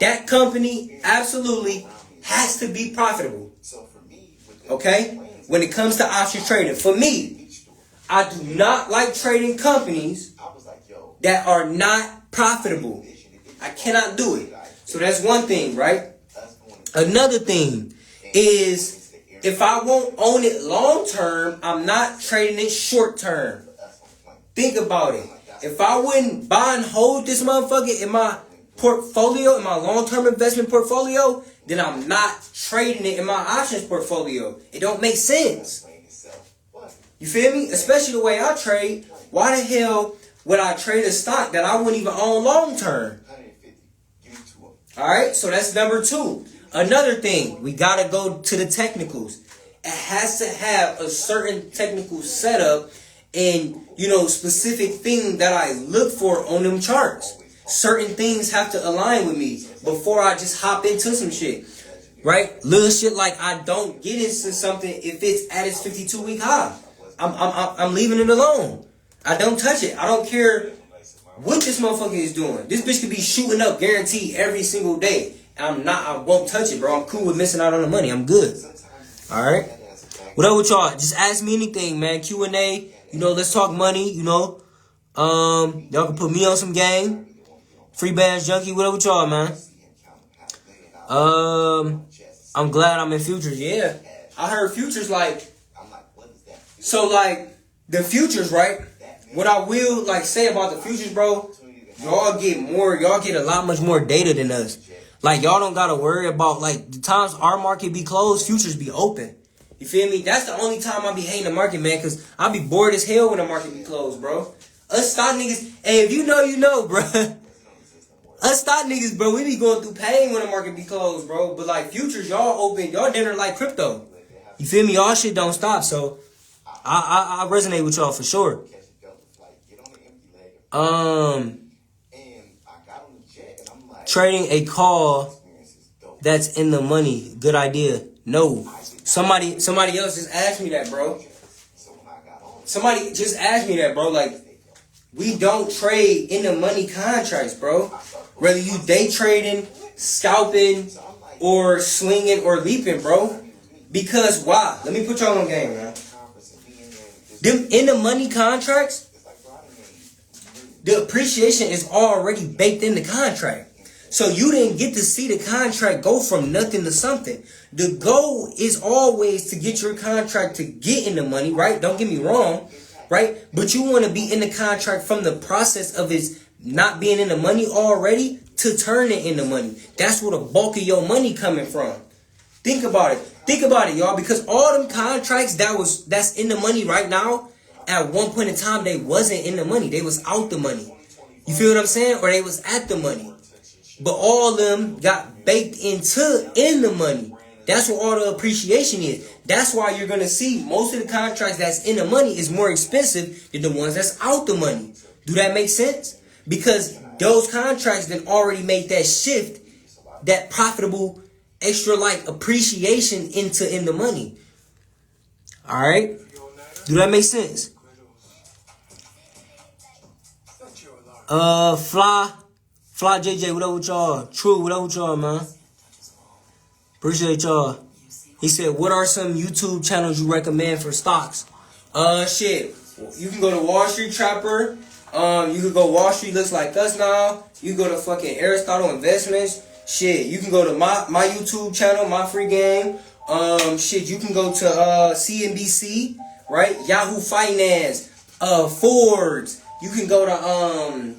That company absolutely has to be profitable. Okay? When it comes to options trading. For me, I do not like trading companies that are not profitable. I cannot do it. So that's one thing, right? Another thing is, if I won't own it long term, I'm not trading it short term. Think about it. If I wouldn't buy and hold this motherfucker in my portfolio, in my long-term investment portfolio, then I'm not trading it in my options portfolio. It don't make sense. You feel me? Especially the way I trade. Why the hell would I trade a stock that I wouldn't even own long-term? Alright, so that's number 2. Another thing, we gotta go to the technicals. It has to have a certain technical setup and, specific thing that I look for on them charts. Certain things have to align with me before I just hop into some shit. Right? Little shit like I don't get into something if it's at its 52-week high. I'm leaving it alone. I don't touch it. I don't care what this motherfucker is doing. This bitch could be shooting up guaranteed every single day. And I won't touch it, bro. I'm cool with missing out on the money. I'm good. Alright? What up with y'all? Just ask me anything, man. Q&A. Let's talk money, Y'all can put me on some game. Free Bands Junkie. What up with y'all, man? I'm glad I'm in futures. Yeah. I heard futures the futures, right? What I will say about the futures, bro, y'all get a lot much more data than us. Y'all don't gotta worry about the times our market be closed, futures be open. You feel me? That's the only time I be hating the market, man, cause I be bored as hell when the market be closed, bro. Us stock niggas, hey, if you know, bro. Us stock niggas, bro, we be going through pain when the market be closed, bro. But futures, y'all open, y'all dinner like crypto. You feel me? Y'all shit don't stop, so I resonate with y'all for sure. Trading a call that's in the money, good idea. No. Somebody else just asked me that, bro. Somebody just asked me that, bro. We don't trade in the money contracts, bro. Whether you day trading, scalping, or swinging or leaping, bro. Because why? Let me put y'all on game, man. Them in the money contracts, the appreciation is already baked in the contract. So you didn't get to see the contract go from nothing to something. The goal is always to get your contract to get in the money, right? Don't get me wrong, right? But you want to be in the contract from the process of its not being in the money already to turn it into money. That's where the bulk of your money coming from. Think about it. Think about it, y'all. Because all them contracts that's in the money right now, at one point in time, they wasn't in the money. They was out the money. You feel what I'm saying? Or they was at the money. But all of them got baked in the money. That's what all the appreciation is. That's why you're going to see most of the contracts that's in the money is more expensive than the ones that's out the money. Do that make sense? Because those contracts then already made that shift, that profitable extra appreciation in the money. All right? Do that make sense? Fly JJ, what up with y'all? True, what up with y'all, man? Appreciate y'all. He said, what are some YouTube channels you recommend for stocks? Shit. You can go to Wall Street Trapper. You can go Wall Street Looks Like Us Now. You can go to fucking Aristotle Investments. Shit. You can go to my YouTube channel, My Free Game. Shit. You can go to CNBC, right? Yahoo Finance. Fords. You can go to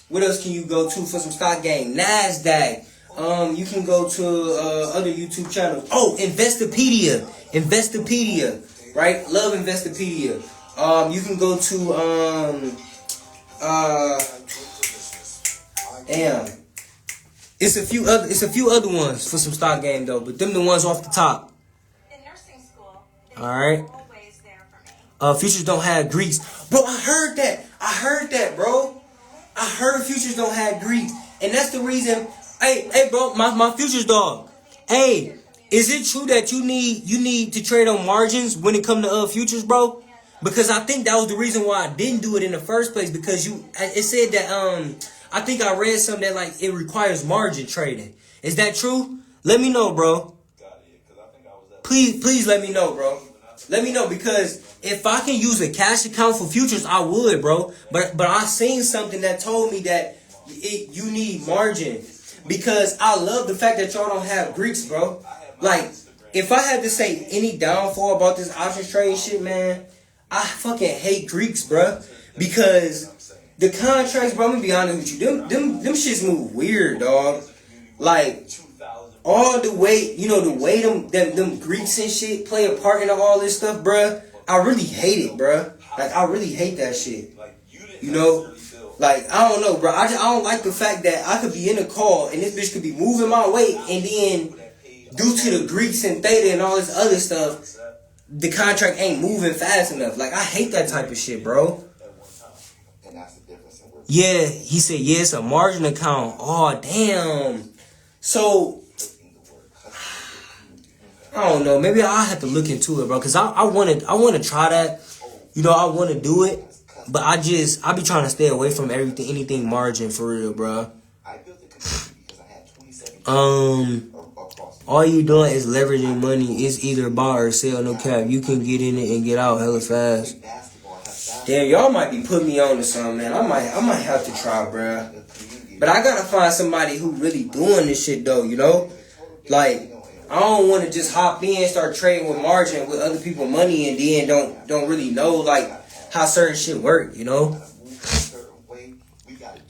what else can you go to for some stock game? NASDAQ. You can go to other YouTube channels. Oh, Investopedia. Right? Love Investopedia. You can go to damn. It's a few other ones for some stock game though, but them the ones off the top. In nursing school. All right. Futures don't have Greeks. Bro, I heard that, bro. I heard futures don't have Greeks. And that's the reason. Hey, bro, my futures dog. Hey, is it true that you need to trade on margins when it come to futures, bro? Because I think that was the reason why I didn't do it in the first place. Because it said that I think I read something that like it requires margin trading. Is that true? Let me know, bro. Please let me know, bro. Let me know, because if I can use a cash account for futures, I would, bro. But I seen something that told me that you need margin. Because I love the fact that y'all don't have Greeks, bro. Like, if I had to say any downfall about this options trading shit, man, I fucking hate Greeks, bro. Because the contracts, bro, I'm gonna be honest with you, them shits move weird, dog. Like, all the way, the way them Greeks and shit play a part in all this stuff, bruh. I really hate it, bruh. Like, I really hate that shit. Like, I don't know, bro. I don't like the fact that I could be in a call and this bitch could be moving my weight, and then due to the Greeks and theta and all this other stuff, the contract ain't moving fast enough. Like, I hate that type of shit, bro. Yeah, he said, yeah, it's a margin account. Oh, damn. So, I don't know. Maybe I have to look into it, bro. Because I want to try that. I want to do it. But I be trying to stay away from anything margin for real, bro. All you doing is leveraging money. It's either buy or sell, no cap. You can get in it and get out hella fast. Damn, y'all might be putting me on to something, man. I might have to try, bro. But I gotta find somebody who really doing this shit though, Like, I don't want to just hop in, start trading with margin with other people's money, and then don't really know like how certain shit work, We gotta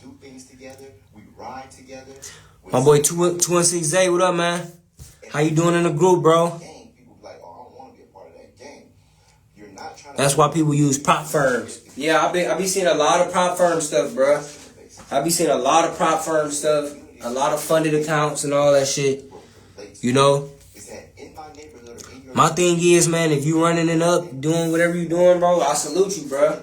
do things together. We ride together. My boy 216A, what up, man? How you doing in the group, bro? That's why people use prop firms. Yeah, I be seeing a lot of prop firm stuff, bro. I be seeing a lot of prop firm stuff, a lot of funded accounts and all that shit. My thing is, man, if you running it up, doing whatever you doing, bro, I salute you, bro.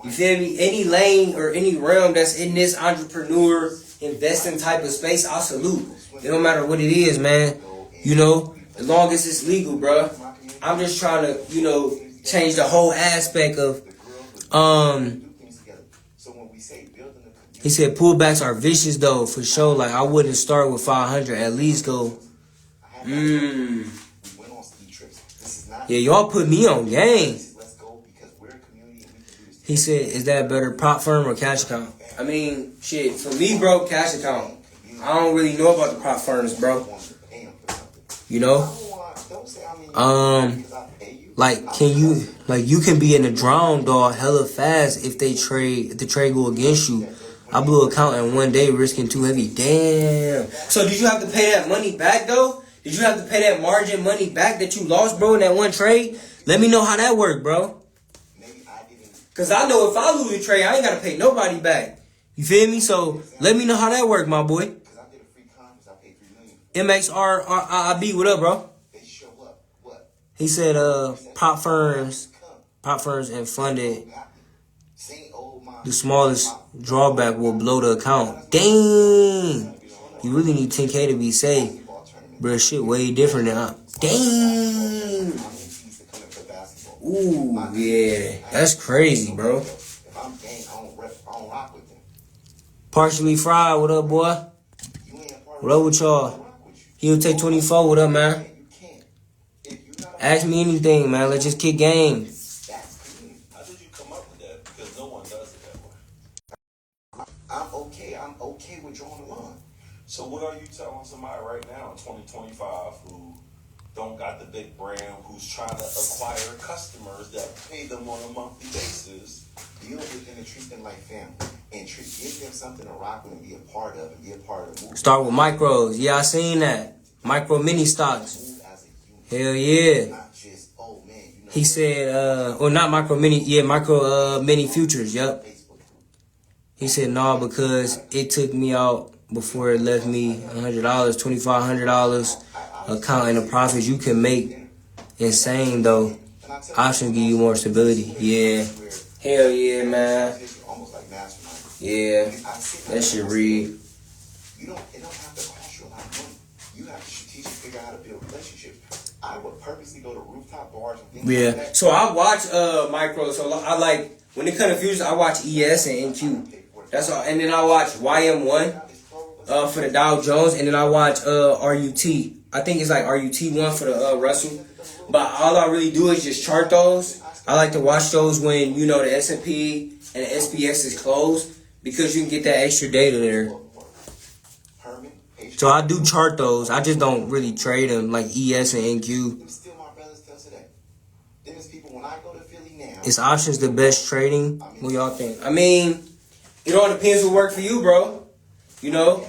You feel me? Any lane or any realm that's in this entrepreneur investing type of space, I salute. It don't matter what it is, man. As long as it's legal, bro. I'm just trying to, change the whole aspect of, he said pullbacks are vicious though, for sure. Like, I wouldn't start with 500, at least go, yeah, y'all put me on game. He said, is that better, prop firm or cash account? I mean, shit, for me, bro, cash account. I don't really know about the prop firms, bro. Like, you can be in the drown, dog, hella fast if the trade go against you. I blew a count in one day, risking too heavy. Damn. So did you have to pay that money back, though? Did you have to pay that margin money back that you lost, bro, in that one trade? Let me know how that worked, bro. Because I know if I lose a trade, I ain't got to pay nobody back. You feel me? So let me know how that worked, my boy. MXRIB, what up, bro? He said, prop firms and funded, the smallest drawback will blow the account. Dang! You really need 10K to be safe. Bro, shit way different now. Dang! Ooh, yeah. That's crazy, bro. Partially fried, what up, boy? What up with y'all? He'll take 24, what up, man? Ask me anything, man. Let's just kick games. How did you come up with that? Because no one does it that way. I'm okay with drawing the line. So what are you telling somebody right now in 2025 who don't got the big brand, who's trying to acquire customers that pay them on a monthly basis? Deal with them and treat them like family. And give them something to rock with and be a part of and be a part of the movement. Start with micros. Yeah, I seen that. Micro mini stocks. Hell yeah. He said, or not micro mini, yeah, micro mini futures, yep. He said, no, because it took me out before it left me $100, $2,500 account in the profits you can make. Insane, though. Options give you more stability. Yeah. Hell yeah, man. Yeah. That shit read. It don't have to cost you a lot of money. You have to strategically figure out how to build relationships. I would purposely go to rooftop bars and things like Yeah. that. So I watch Micro. So I like when it comes to fusion, I watch ES and NQ. That's all. And then I watch YM1 for the Dow Jones, and then I watch RUT. I think it's like RUT1 for the Russell. But all I really do is just chart those. I like to watch those when you know the S&P and the SPX is closed because you can get that extra data there. So I do chart those. I just don't really trade them like ES and NQ. Them still my brothers till today. Them is people when I go to Philly now. Is options the best trading? What y'all think? I mean, it all depends what work for you, bro. You know?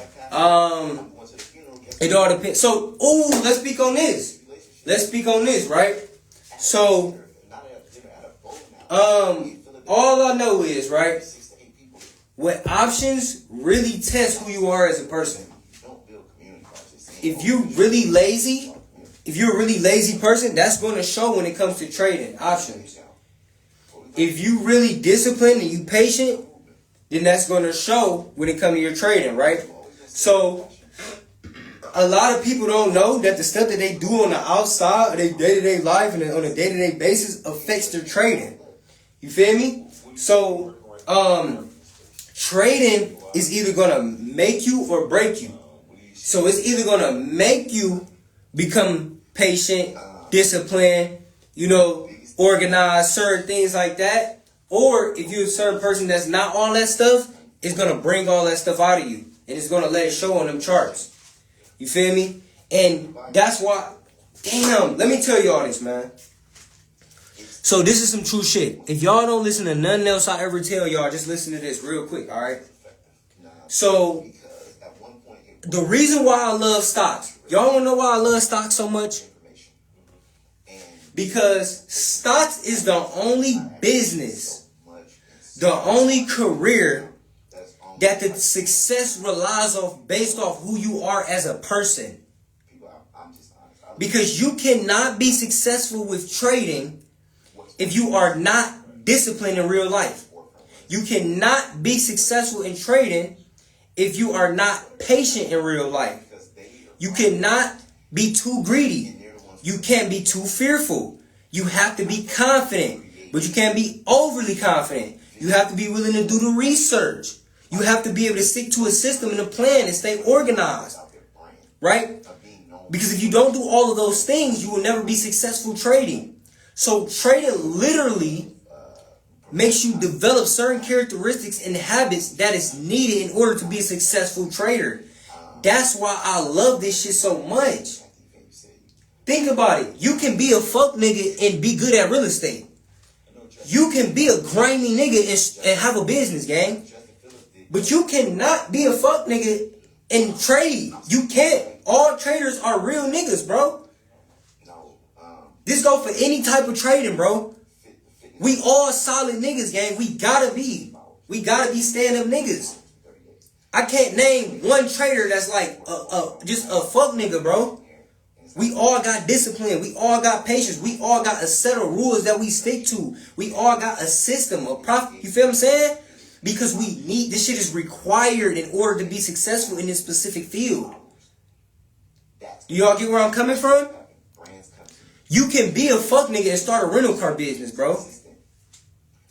It all depends. So, let's speak on this. Let's speak on this, right? So, all I know is, right, what options really test who you are as a person. If you're a really lazy person, that's going to show when it comes to trading options. If you really disciplined and you patient, then that's going to show when it comes to your trading, right? So, a lot of people don't know that the stuff that they do on the outside of their day-to-day life and on a day-to-day basis affects their trading. You feel me? So, trading is either going to make you or break you. So it's either going to make you become patient, disciplined, organized, certain things like that. Or if you're a certain person that's not all that stuff, it's going to bring all that stuff out of you. And it's going to let it show on them charts. You feel me? And that's why, damn, let me tell y'all this, man. So this is some true shit. If y'all don't listen to nothing else I ever tell y'all, just listen to this real quick, all right? So the reason why I love stocks, y'all want to know why I love stocks so much? Because stocks is the only business, the only career that the success relies off based off who you are as a person. Because you cannot be successful with trading if you are not disciplined in real life. You cannot be successful in trading if you are not patient in real life. You cannot be too greedy. You can't be too fearful. You have to be confident, but you can't be overly confident. You have to be willing to do the research. You have to be able to stick to a system and a plan and stay organized, right? Because if you don't do all of those things, you will never be successful trading. So trading literally makes you develop certain characteristics and habits that is needed in order to be a successful trader. That's why I love this shit so much. Think about it. You can be a fuck nigga and be good at real estate. You can be a grimy nigga and have a business, gang. But you cannot be a fuck nigga and trade. You can't. All traders are real niggas, bro. This go for any type of trading, bro. We all solid niggas, gang. We gotta be. We gotta be stand-up niggas. I can't name one trader that's like just a fuck nigga, bro. We all got discipline. We all got patience. We all got a set of rules that we stick to. We all got a system, a profit. You feel what I'm saying? Because we need, this shit is required in order to be successful in this specific field. Do y'all get where I'm coming from? You can be a fuck nigga and start a rental car business, bro.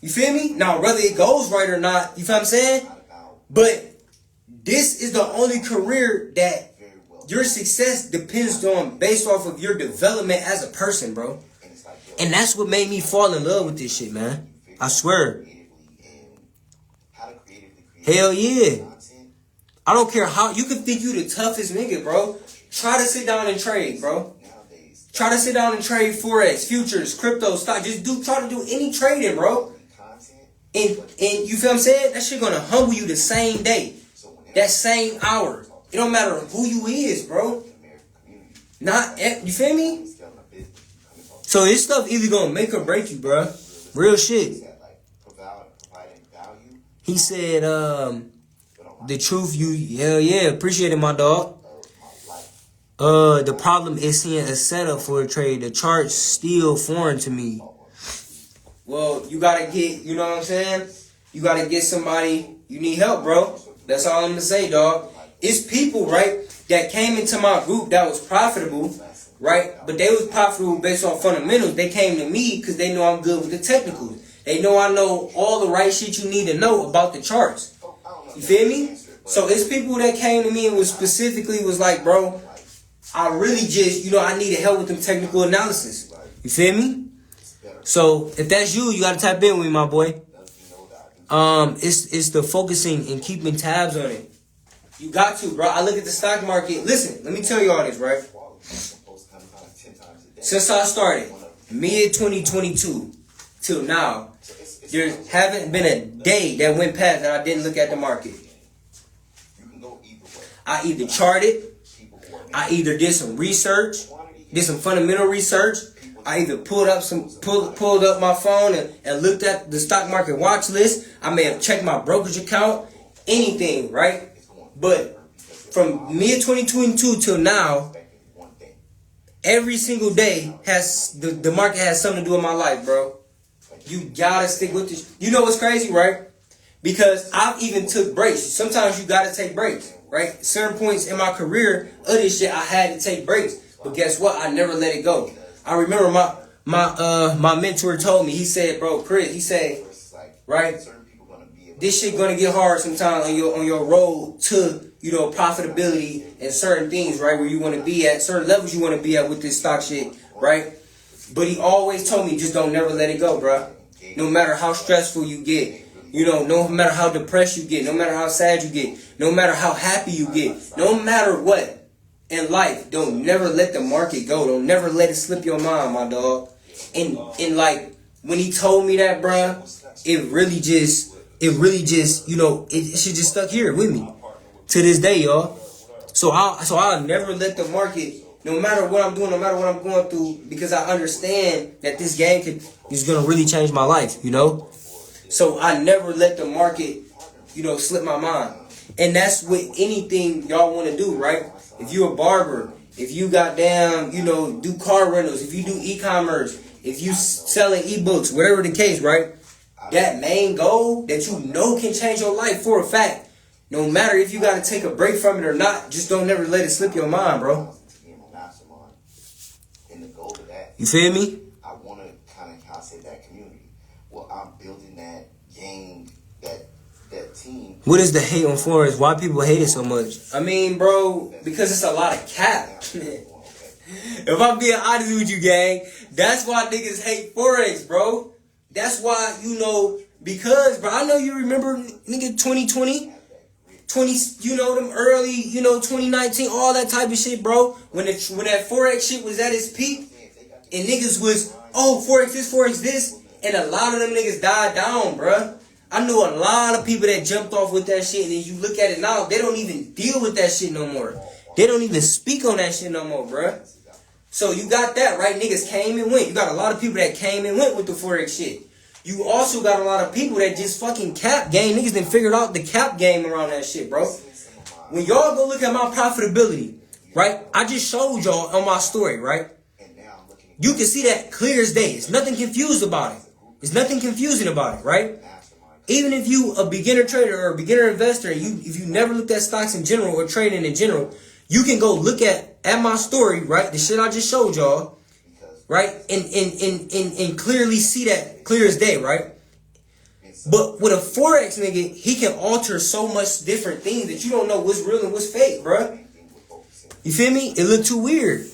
You feel me? Now, whether it goes right or not, you feel what I'm saying? But this is the only career that your success depends on based off of your development as a person, bro. And that's what made me fall in love with this shit, man. I swear. Hell yeah. I don't care how, you can think you the toughest nigga, bro. Try to sit down and trade, bro. Try to sit down and trade Forex, futures, crypto, stock. Just try to do any trading, bro. And you feel what I'm saying? That shit gonna humble you the same day. That same hour. It don't matter who you is, bro. You feel me? So this stuff either gonna make or break you, bro. Real shit. He said, the truth hell yeah, appreciate it, my dog. The problem is seeing a setup for a trade. The chart's still foreign to me. Well, you gotta get, you know what I'm saying? You gotta get somebody, you need help, bro. That's all I'm gonna say, dog. It's people, right, that came into my group that was profitable, right? But they was profitable based on fundamentals. They came to me because they know I'm good with the technicals. They know I know all the right shit you need to know about the charts. You feel me? So it's people that came to me and was specifically was like, bro, I really just, I needed help with them technical analysis. You feel me? So if that's you, you gotta tap in with me, my boy. It's the focusing and keeping tabs on it. You got to, bro. I look at the stock market. Listen, let me tell you all this, right? Since I started, mid 2022 till now, there haven't been a day that went past that I didn't look at the market. I either charted, I either did some research, did some fundamental research. I either pulled up my phone and looked at the stock market watch list. I may have checked my brokerage account, anything, right? But from mid 2022 till now, every single day has the market has something to do with my life, bro. You gotta stick with this. You know what's crazy, right? Because I've even took breaks. Sometimes you gotta take breaks, right? Certain points in my career, other shit, I had to take breaks. But guess what? I never let it go. I remember my mentor told me, he said, bro, Chris, he said, right, this shit gonna get hard sometimes on your road to, profitability and certain things, right, where you want to be at, certain levels you want to be at with this stock shit, right? But he always told me, just don't never let it go, bro. No matter how stressful you get, no matter how depressed you get, no matter how sad you get, no matter how happy you get, no matter what. In life, don't never let the market go. Don't never let it slip your mind, my dog. And like when he told me that, bruh, it really just, it should just stuck here with me to this day, y'all. So I'll never let the market, no matter what I'm doing, no matter what I'm going through, because I understand that this game is gonna really change my life, So I never let the market, slip my mind. And that's what anything y'all want to do, right? If you're a barber, if you do car rentals, if you do e-commerce, if you selling ebooks, whatever the case, right? That main goal that can change your life for a fact. No matter if you got to take a break from it or not, just don't never let it slip your mind, bro. You feel me? I want to kind of say that community. Well, I'm building that game, that team. What is the hate on Forex? Why people hate it so much? I mean, bro, because it's a lot of cap. If I'm being honest with you, gang, that's why niggas hate Forex, bro. That's why, because, bro, I know you remember, nigga, 2020, them early, 2019, all that type of shit, bro. When that Forex shit was at its peak, and niggas was, Forex this, and a lot of them niggas died down, bro. I knew a lot of people that jumped off with that shit, and then you look at it now, they don't even deal with that shit no more. They don't even speak on that shit no more, bruh. So you got that, right? Niggas came and went. You got a lot of people that came and went with the Forex shit. You also got a lot of people that just fucking cap game. Niggas done figured out the cap game around that shit, bro. When y'all go look at my profitability, right? I just showed y'all on my story, right? You can see that clear as day. There's nothing confused about it. There's nothing confusing about it, right? Even if you a beginner trader or a beginner investor, if you never looked at stocks in general or trading in general, you can go look at my story, right? The shit I just showed y'all, right? And clearly see that clear as day, right? But with a Forex nigga, he can alter so much different things that you don't know what's real and what's fake, bruh. You feel me? It look too weird.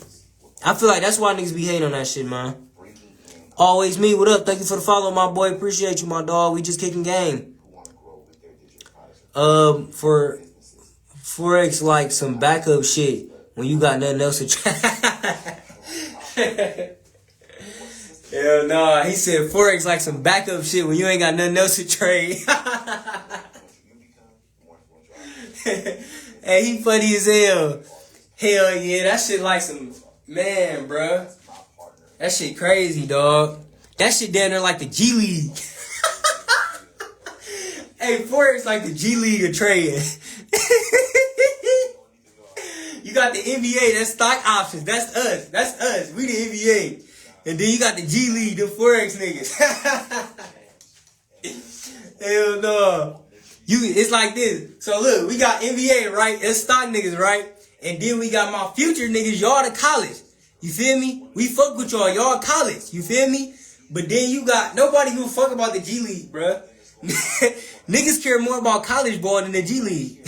I feel like that's why niggas be hating on that shit, man. Always me, what up? Thank you for the follow, my boy. Appreciate you, my dog. We just kicking game. For Forex, like some backup shit when you got nothing else to try. Hell nah, he said Forex like some backup shit when you ain't got nothing else to trade. Hey, he funny as hell. Hell yeah, that shit like some, man, bruh. That shit crazy, dog. That shit down there like the G League. Hey, Forex like the G League of trading. You got the NBA, that's stock options. That's us. We the NBA. And then you got the G League, the Forex niggas. Hell no. It's like this. So look, we got NBA, right? It's stock niggas, right? And then we got my future niggas, y'all to college. You feel me? We fuck with y'all college. You feel me? But then you got nobody who fuck about the G League, bruh. Niggas care more about college ball than the G League.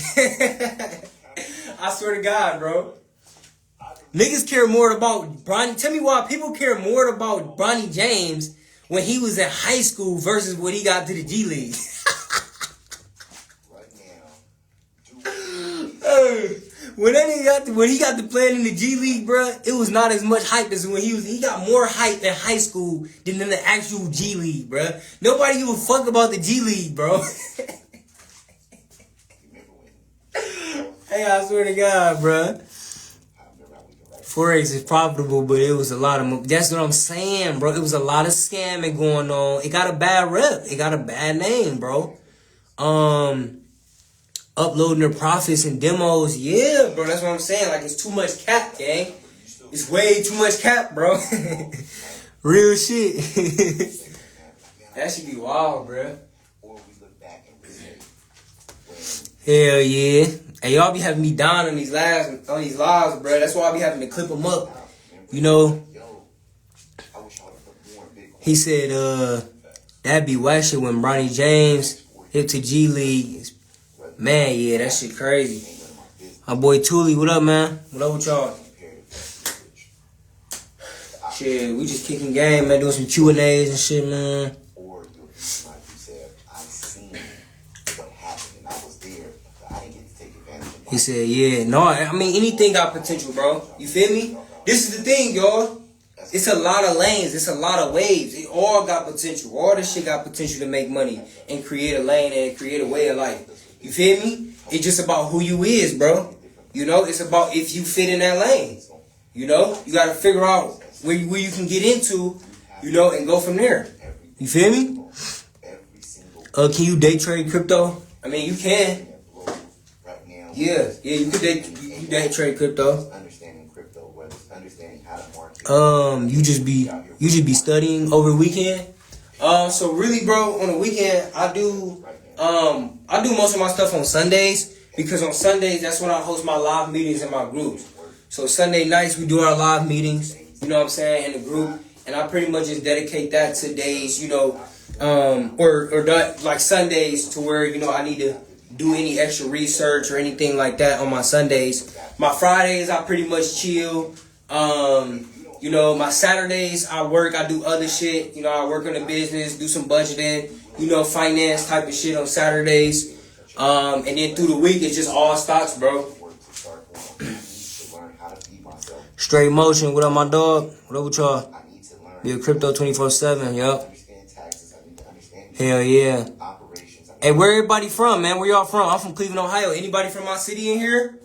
I swear to God, bro. Niggas care more about Bronny. Tell me why people care more about Bronny James when he was in high school versus when he got to the G League. When he got to playing in the G League, bruh, it was not as much hype as when he got more hype in high school than in the actual G League, bruh. Nobody give a fuck about the G League, bro. Hey, I swear to God, bruh. Forex is profitable, but it was a lot of... That's what I'm saying, bro. It was a lot of scamming going on. It got a bad rep. It got a bad name, bro. Uploading their profits and demos. Yeah, bro. That's what I'm saying. Like, it's too much cap, gang. It's way too much cap, bro. Real shit. That should be wild, bro. Hell yeah. Hey, y'all be having me down on these lives, bro. That's why I be having to clip them up. You know, he said, that'd be whack shit when Bronny James hit to G League. Man, yeah, that shit crazy. My boy Thule, what up, man? What up with y'all? Shit, we just kicking game, man, doing some Q&As and shit, man. He said, yeah, no, I mean, anything got potential, bro. You feel me? This is the thing, y'all. It's a lot of lanes. It's a lot of waves. It all got potential. All this shit got potential to make money and create a lane and create a way of life. You feel me? It's just about who you is, bro. You know, it's about if you fit in that lane. You know, you got to figure out where you can get into, you know, and go from there. You feel me? Can you day trade crypto? I mean, you can. Yeah, you could day trade crypto. Understanding crypto, whether it's understanding how to market. You just be studying over the weekend. So really, bro, on the weekend I do most of my stuff on Sundays because on Sundays that's when I host my live meetings in my groups. So Sunday nights we do our live meetings, you know what I'm saying, in the group, and I pretty much just dedicate that to days, you know, or like Sundays to where, you know, I need to do any extra research or anything like that on my Sundays. My Fridays I pretty much chill. You know, my Saturdays I work, I do other shit. You know, I work on the business, do some budgeting, you know, finance type of shit on Saturdays. And then through the week it's just all stocks, bro. Straight motion, what up my dog? What up with y'all? Be a crypto 24/7, yup. Hell yeah. Hey, where everybody from, man? Where y'all from? I'm from Cleveland, Ohio. Anybody from my city in here?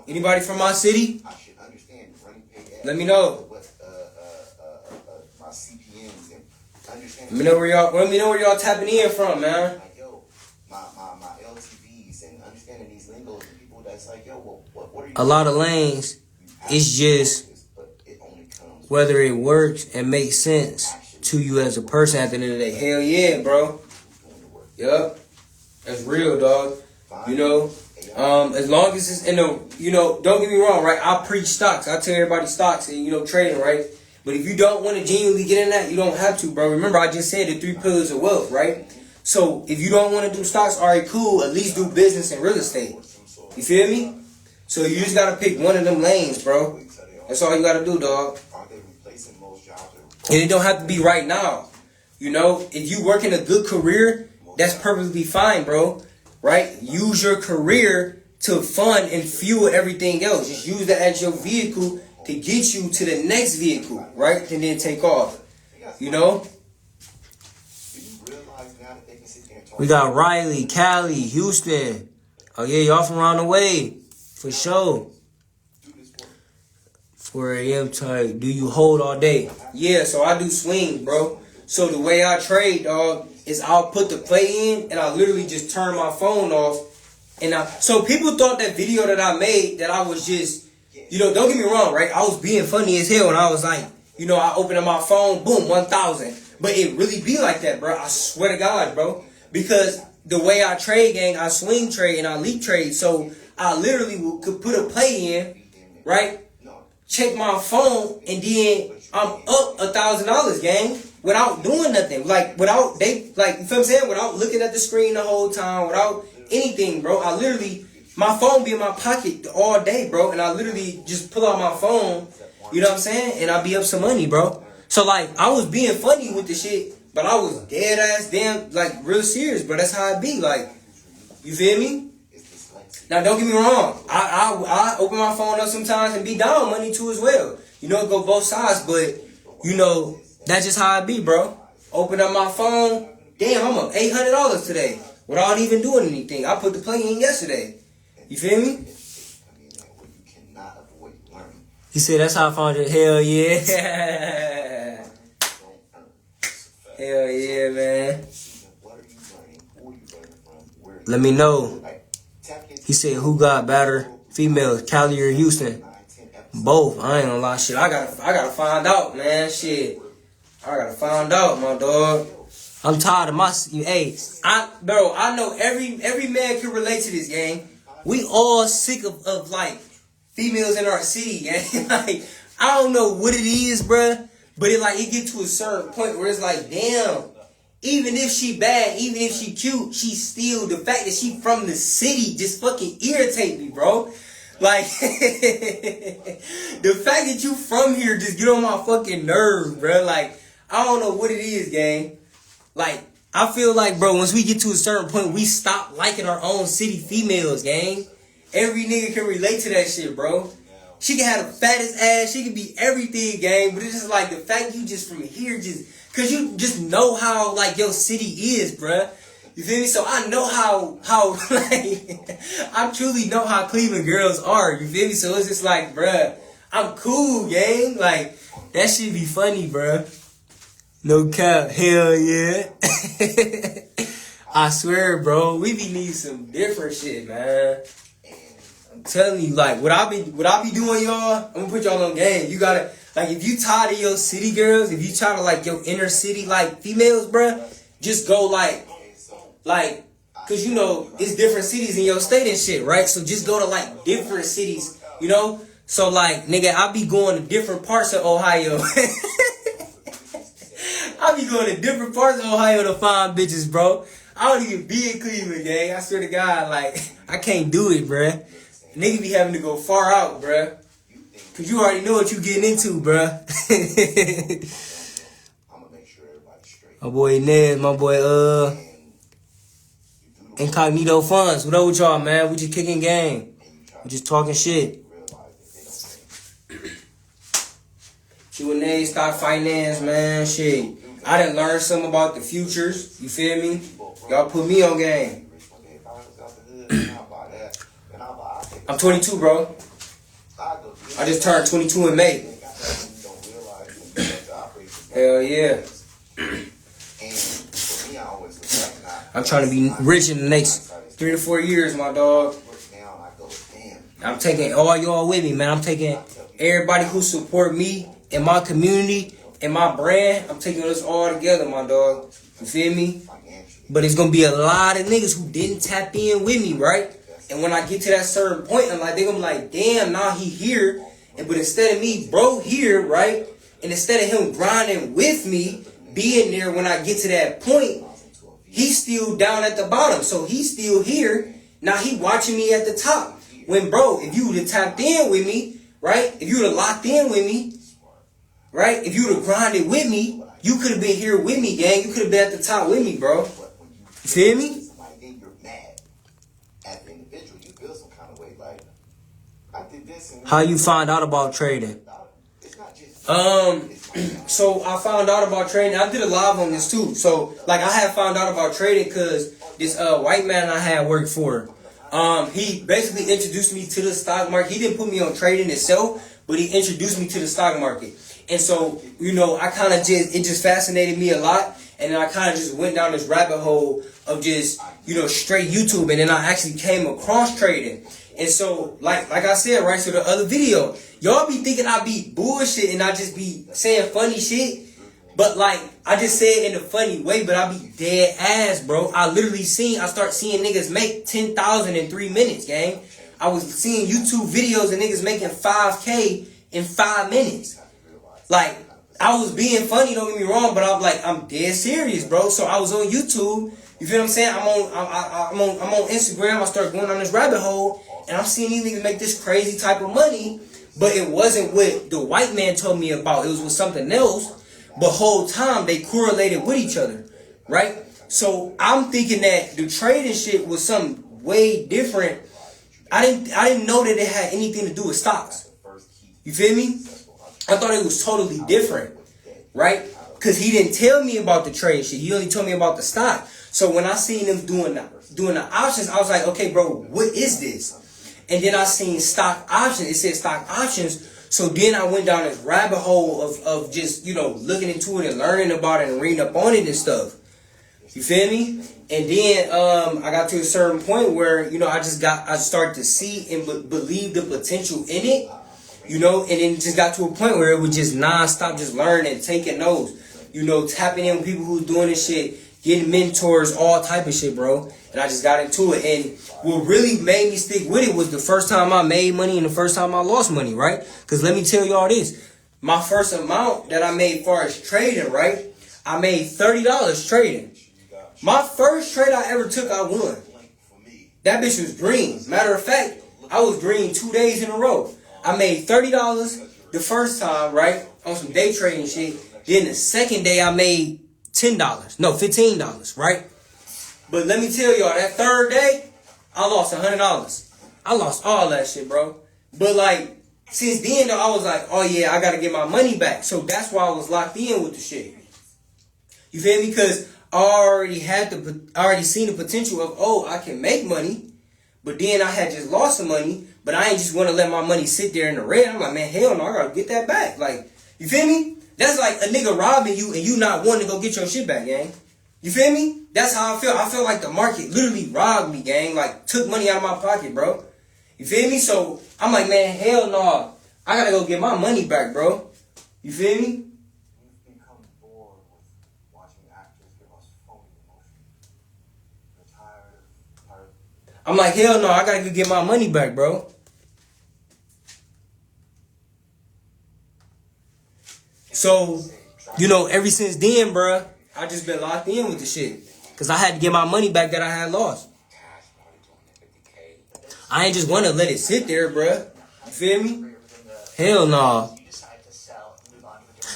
Anybody from my city? Let me know. Let me know where y'all tapping in from, man. A lot of lanes. It's just whether it works and makes sense to you as a person at the end of the day. Hell yeah, bro. Yup. That's real, dog. You know, as long as it's in the, you know, don't get me wrong, right? I preach stocks. I tell everybody stocks and, you know, trading, right? But if you don't want to genuinely get in that, you don't have to, bro. Remember, I just said the 3 pillars of wealth, right? So if you don't want to do stocks, all right, cool. At least do business and real estate. You feel me? So you just got to pick one of them lanes, bro. That's all you got to do, dog. And it don't have to be right now. You know, if you work in a good career, that's perfectly fine, bro. Right? Use your career to fund and fuel everything else. Just use that as your vehicle to get you to the next vehicle, right? And then take off. You know? We got Riley, Cali, Houston. Oh yeah, y'all from around the way. For sure. 4 a.m. type. Do you hold all day? Yeah, so I do swings, bro. So the way I trade, dog, is I'll put the play in and I literally just turn my phone off. So people thought that video that I made that I was just, you know, don't get me wrong, right? I was being funny as hell and I was like, you know, I opened up my phone, boom, 1,000. But it really be like that, bro. I swear to God, bro. Because the way I trade, gang, I swing trade and I leap trade. So I literally could put a play in, right? No. Check my phone, and then I'm up $1,000, gang, without doing nothing. Like, without, you feel what I'm saying? Without looking at the screen the whole time, without anything, bro. I literally, my phone be in my pocket all day, bro, and I literally just pull out my phone, you know what I'm saying? And I be up some money, bro. So, like, I was being funny with the shit, but I was dead ass damn, like, real serious, bro. That's how it be, like, you feel me? Now, don't get me wrong. I open my phone up sometimes and be down money too as well. You know, it go both sides, but, you know, that's just how it be, bro. Open up my phone. Damn, I'm up $800 today without even doing anything. I put the play in yesterday. You feel me? I mean, what you cannot avoid learning. He said that's how I found it. Hell yeah. Hell yeah, man. What are you learning? Who are you learning from? Where are you Let me know. like, tap into He said who got better, females, Cali or Houston? 9, 10 episodes. Both. I ain't gonna lie, shit. I gotta find out, man. Shit. I gotta find out, my dog. I'm tired of my. Hey, I know every man can relate to this, gang. We all sick of like females in our city, gang. Like, I don't know what it is, bruh, but it get to a certain point where it's like, damn. Even if she bad, even if she cute, she still, the fact that she from the city just fucking irritate me, bro. Like, the fact that you from here just get on my fucking nerves, bro. Like, I don't know what it is, gang. Like, I feel like, bro, once we get to a certain point, we stop liking our own city females, gang. Every nigga can relate to that shit, bro. She can have the fattest ass, she can be everything, gang, but it's just like the fact you just from here just... Cause you just know how like your city is, bruh. You feel me? So I know how like I truly know how Cleveland girls are. You feel me? So it's just like, bruh, I'm cool, gang. Like that shit be funny, bruh. No cap, hell yeah. I swear, bro, we be needing some different shit, man. I'm telling you, like what I be doing, y'all. I'm gonna put y'all on game. You gotta. Like, if you tired of your city girls, if you tired of, like, your inner city, like, females, bruh, just go, like, because, you know, it's different cities in your state and shit, right? So just go to, like, different cities, you know? So, like, nigga, I be going to different parts of Ohio. I be going to different parts of Ohio to find bitches, bro. I don't even be in Cleveland, gang. I swear to God, like, I can't do it, bruh. Nigga be having to go far out, bruh. Cause you already know what you getting into, bruh. I'm gonna make sure everybody's straight. My boy Ned, my boy Incognito Funds. What up with y'all, man? We just kicking game. We just talking shit. Q&A, stock finance, man. Shit. I done learned something about the futures. You feel me? Y'all put me on game. I'm 22, bro. I just turned 22 in May. Hell yeah. I'm trying to be rich in the next 3 to 4 years, my dog. I'm taking all y'all with me, man. I'm taking everybody who support me and my community and my brand. I'm taking us all together, my dog. You feel me? But it's going to be a lot of niggas who didn't tap in with me, right? And when I get to that certain point, I'm like, they're going to be like, damn, now he here. But instead of me, bro, here, right? And instead of him grinding with me, being there when I get to that point, he's still down at the bottom. So he's still here. Now he watching me at the top. When, bro, if you would have tapped in with me, right? If you would have locked in with me, right? If you would have grinded with me, you could have been here with me, gang. You could have been at the top with me, bro. You feel me? How you find out about trading? So I found out about trading. I did a live on this too. So like I had found out about trading because this white man I had worked for, he basically introduced me to the stock market. He didn't put me on trading itself, but he introduced me to the stock market. And so, you know, I kind of it just fascinated me a lot. And then I kind of just went down this rabbit hole of just, you know, straight YouTube. And then I actually came across trading. And so, like I said, right, so the other video, y'all be thinking I be bullshit and I just be saying funny shit. But, like, I just say it in a funny way, but I be dead ass, bro. I start seeing niggas make 10,000 in 3 minutes, gang. I was seeing YouTube videos of niggas making 5K in 5 minutes. Like, I was being funny, don't get me wrong, but I'm dead serious, bro. So I was on YouTube. You feel what I'm saying? I'm on Instagram. I start going on this rabbit hole, and I'm seeing these niggas make this crazy type of money. But it wasn't what the white man told me about. It was with something else. But whole time they correlated with each other, right? So I'm thinking that the trading shit was something way different. I didn't know that it had anything to do with stocks. You feel me? I thought it was totally different, right? Because he didn't tell me about the trade shit. He only told me about the stock. So when I seen them doing the options, I was like, okay, bro, what is this? And then I seen stock options. It said stock options. So then I went down this rabbit hole of just, looking into it and learning about it and reading up on it and stuff. You feel me? And then I got to a certain point where, I started to see and believe the potential in it, and then it just got to a point where it was just nonstop, just learning, taking notes, tapping in with people who's doing this shit, getting mentors, all type of shit, bro. And I just got into it. And what really made me stick with it was the first time I made money and the first time I lost money, right? Because let me tell y'all this. My first amount that I made as far as trading, right? I made $30 trading. My first trade I ever took, I won. That bitch was green. Matter of fact, I was green 2 days in a row. I made $30 the first time, right? On some day trading shit. Then the second day I made $15, right? But let me tell y'all, that third day, I lost $100. I lost all that shit, bro. But since then though, I was like, oh yeah, I gotta get my money back. So that's why I was locked in with the shit. You feel me? Because I already seen the potential of, I can make money. But then I had just lost some money, but I ain't just want to let my money sit there in the red. I'm like, man, hell no, I gotta get that back. You feel me? That's like a nigga robbing you and you not wanting to go get your shit back, gang. You feel me? That's how I feel. I feel like the market literally robbed me, gang. Took money out of my pocket, bro. You feel me? So I'm like, man, hell no. I gotta go get my money back, bro. You feel me? We've become bored with watching actors give us phony emotions. We're tired. I'm like, hell no, I gotta go get my money back, bro. So, ever since then, bro, I just been locked in with the shit. Because I had to get my money back that I had lost. I ain't just want to let it sit there, bro. You feel me? Hell no.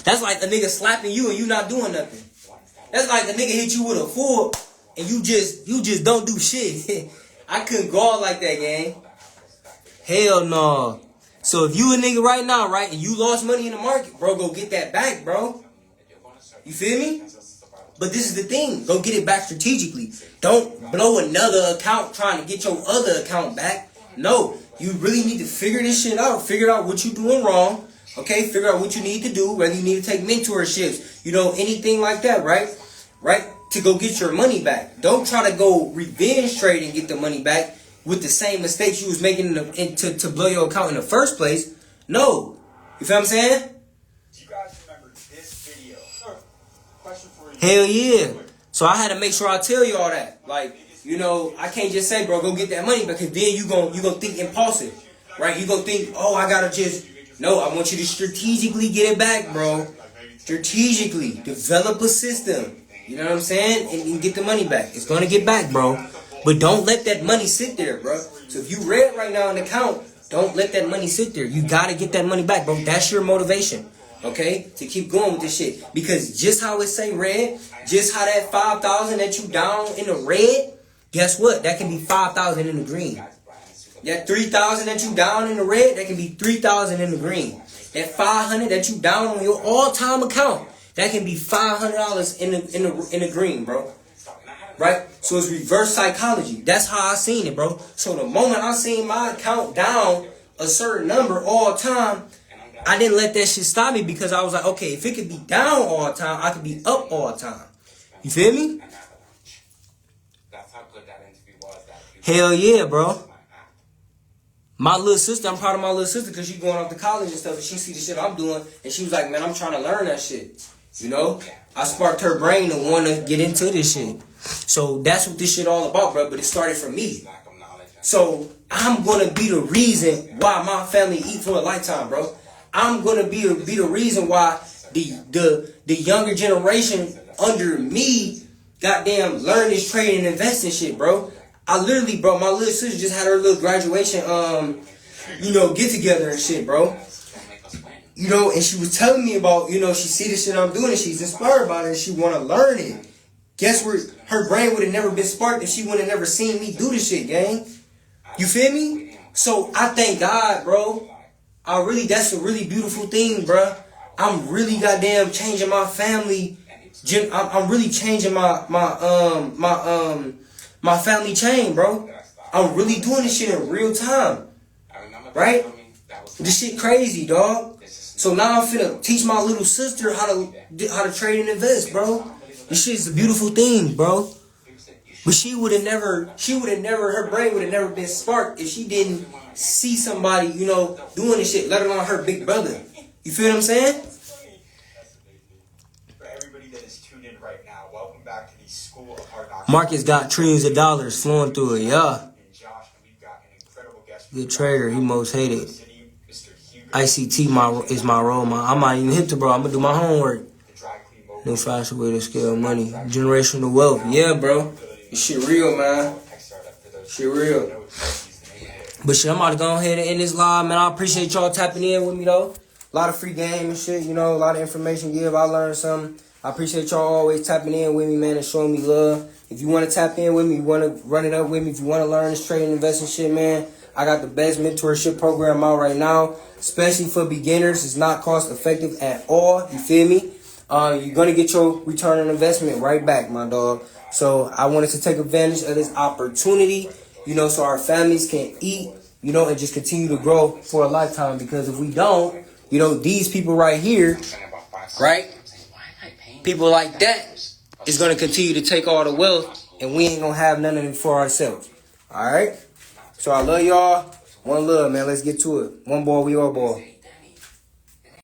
That's like a nigga slapping you and you not doing nothing. That's like a nigga hit you with a full and you just don't do shit. I couldn't go out like that, gang. Hell no. So if you a nigga right now, right, and you lost money in the market, bro, go get that back, bro. You feel me? But this is the thing. Go get it back strategically. Don't blow another account trying to get your other account back. No. You really need to figure this shit out. Figure out what you're doing wrong. Okay? Figure out what you need to do. Whether you need to take mentorships. Anything like that, right? Right? To go get your money back. Don't try to go revenge trade and get the money back with the same mistakes you was making to blow your account in the first place. No. You feel what I'm saying? Do you guys remember this video? Question for you. Hell yeah. So I had to make sure I tell you all that. I can't just say, bro, go get that money because then you gonna think impulsive. Right? You gonna think, I gotta no, I want you to strategically get it back, bro. Strategically. Develop a system. You know what I'm saying? And get the money back. It's gonna get back, bro. But don't let that money sit there, bro. So if you red right now in the account, don't let that money sit there. You gotta get that money back, bro. That's your motivation. Okay? To keep going with this shit. Because just how it say red, just how that 5,000 that you down in the red, guess what? That can be 5,000 in the green. That 3,000 that you down in the red, that can be 3,000 in the green. That 500 that you down on your all-time account, that can be $500 in the green, bro. Right? So it's reverse psychology. That's how I seen it, bro. So the moment I seen my account down a certain number all the time, I didn't let that shit stop me because I was like, okay, if it could be down all the time, I could be up all the time. You feel me? That's how good that interview was. Hell yeah, bro. My little sister, I'm proud of my little sister because she going off to college and stuff and she see the shit I'm doing and she was like, man, I'm trying to learn that shit. I sparked her brain to want to get into this shit. So that's what this shit all about, bro. But it started from me. So I'm gonna be the reason why my family eat for a lifetime, bro. I'm gonna be the reason why the younger generation under me goddamn learn this trade and invest in shit, bro. I literally, bro, my little sister just had her little graduation get together and shit, bro. And she was telling me about, she see the shit I'm doing and she's inspired by it and she wanna learn it. Guess where her brain would have never been sparked if she would have never seen me do this shit, gang. You feel me? So I thank God, bro. That's a really beautiful thing, bro. I'm really goddamn changing my family. I'm really changing my family chain, bro. I'm really doing this shit in real time, right? This shit crazy, dog. So now I'm finna teach my little sister how to trade and invest, bro. This shit is a beautiful thing, bro. But she would have never, her brain would have never been sparked if she didn't see somebody, doing this shit, let alone her big brother. You feel what I'm saying? For everybody that is tuned in right now, welcome back to the School of Hard Knocks. Marcus got trillions of dollars flowing through it, yeah. And Josh, and we've got an incredible guest. Good trader, he most hated. Mr. Huber. ICT is my role model. I'm not even hip to, bro. I'm gonna do my homework. The dry clean mobile. No faster way to scale money. Generational wealth. Yeah, bro. This shit real, man. Shit real. But shit, I'm about to go ahead and end this live, man. I appreciate y'all tapping in with me, though. A lot of free game and shit, a lot of information give. I learned something. I appreciate y'all always tapping in with me, man, and showing me love. If you want to tap in with me, you want to run it up with me, if you want to learn this trading investing shit, man, I got the best mentorship program out right now, especially for beginners. It's not cost effective at all. You feel me? You're going to get your return on investment right back, my dog. So I wanted to take advantage of this opportunity, so our families can eat, and just continue to grow for a lifetime. Because if we don't, these people right here, right? People like that is going to continue to take all the wealth and we ain't going to have none of it for ourselves. All right? So I love y'all. One love, man. Let's get to it. One ball, we all ball.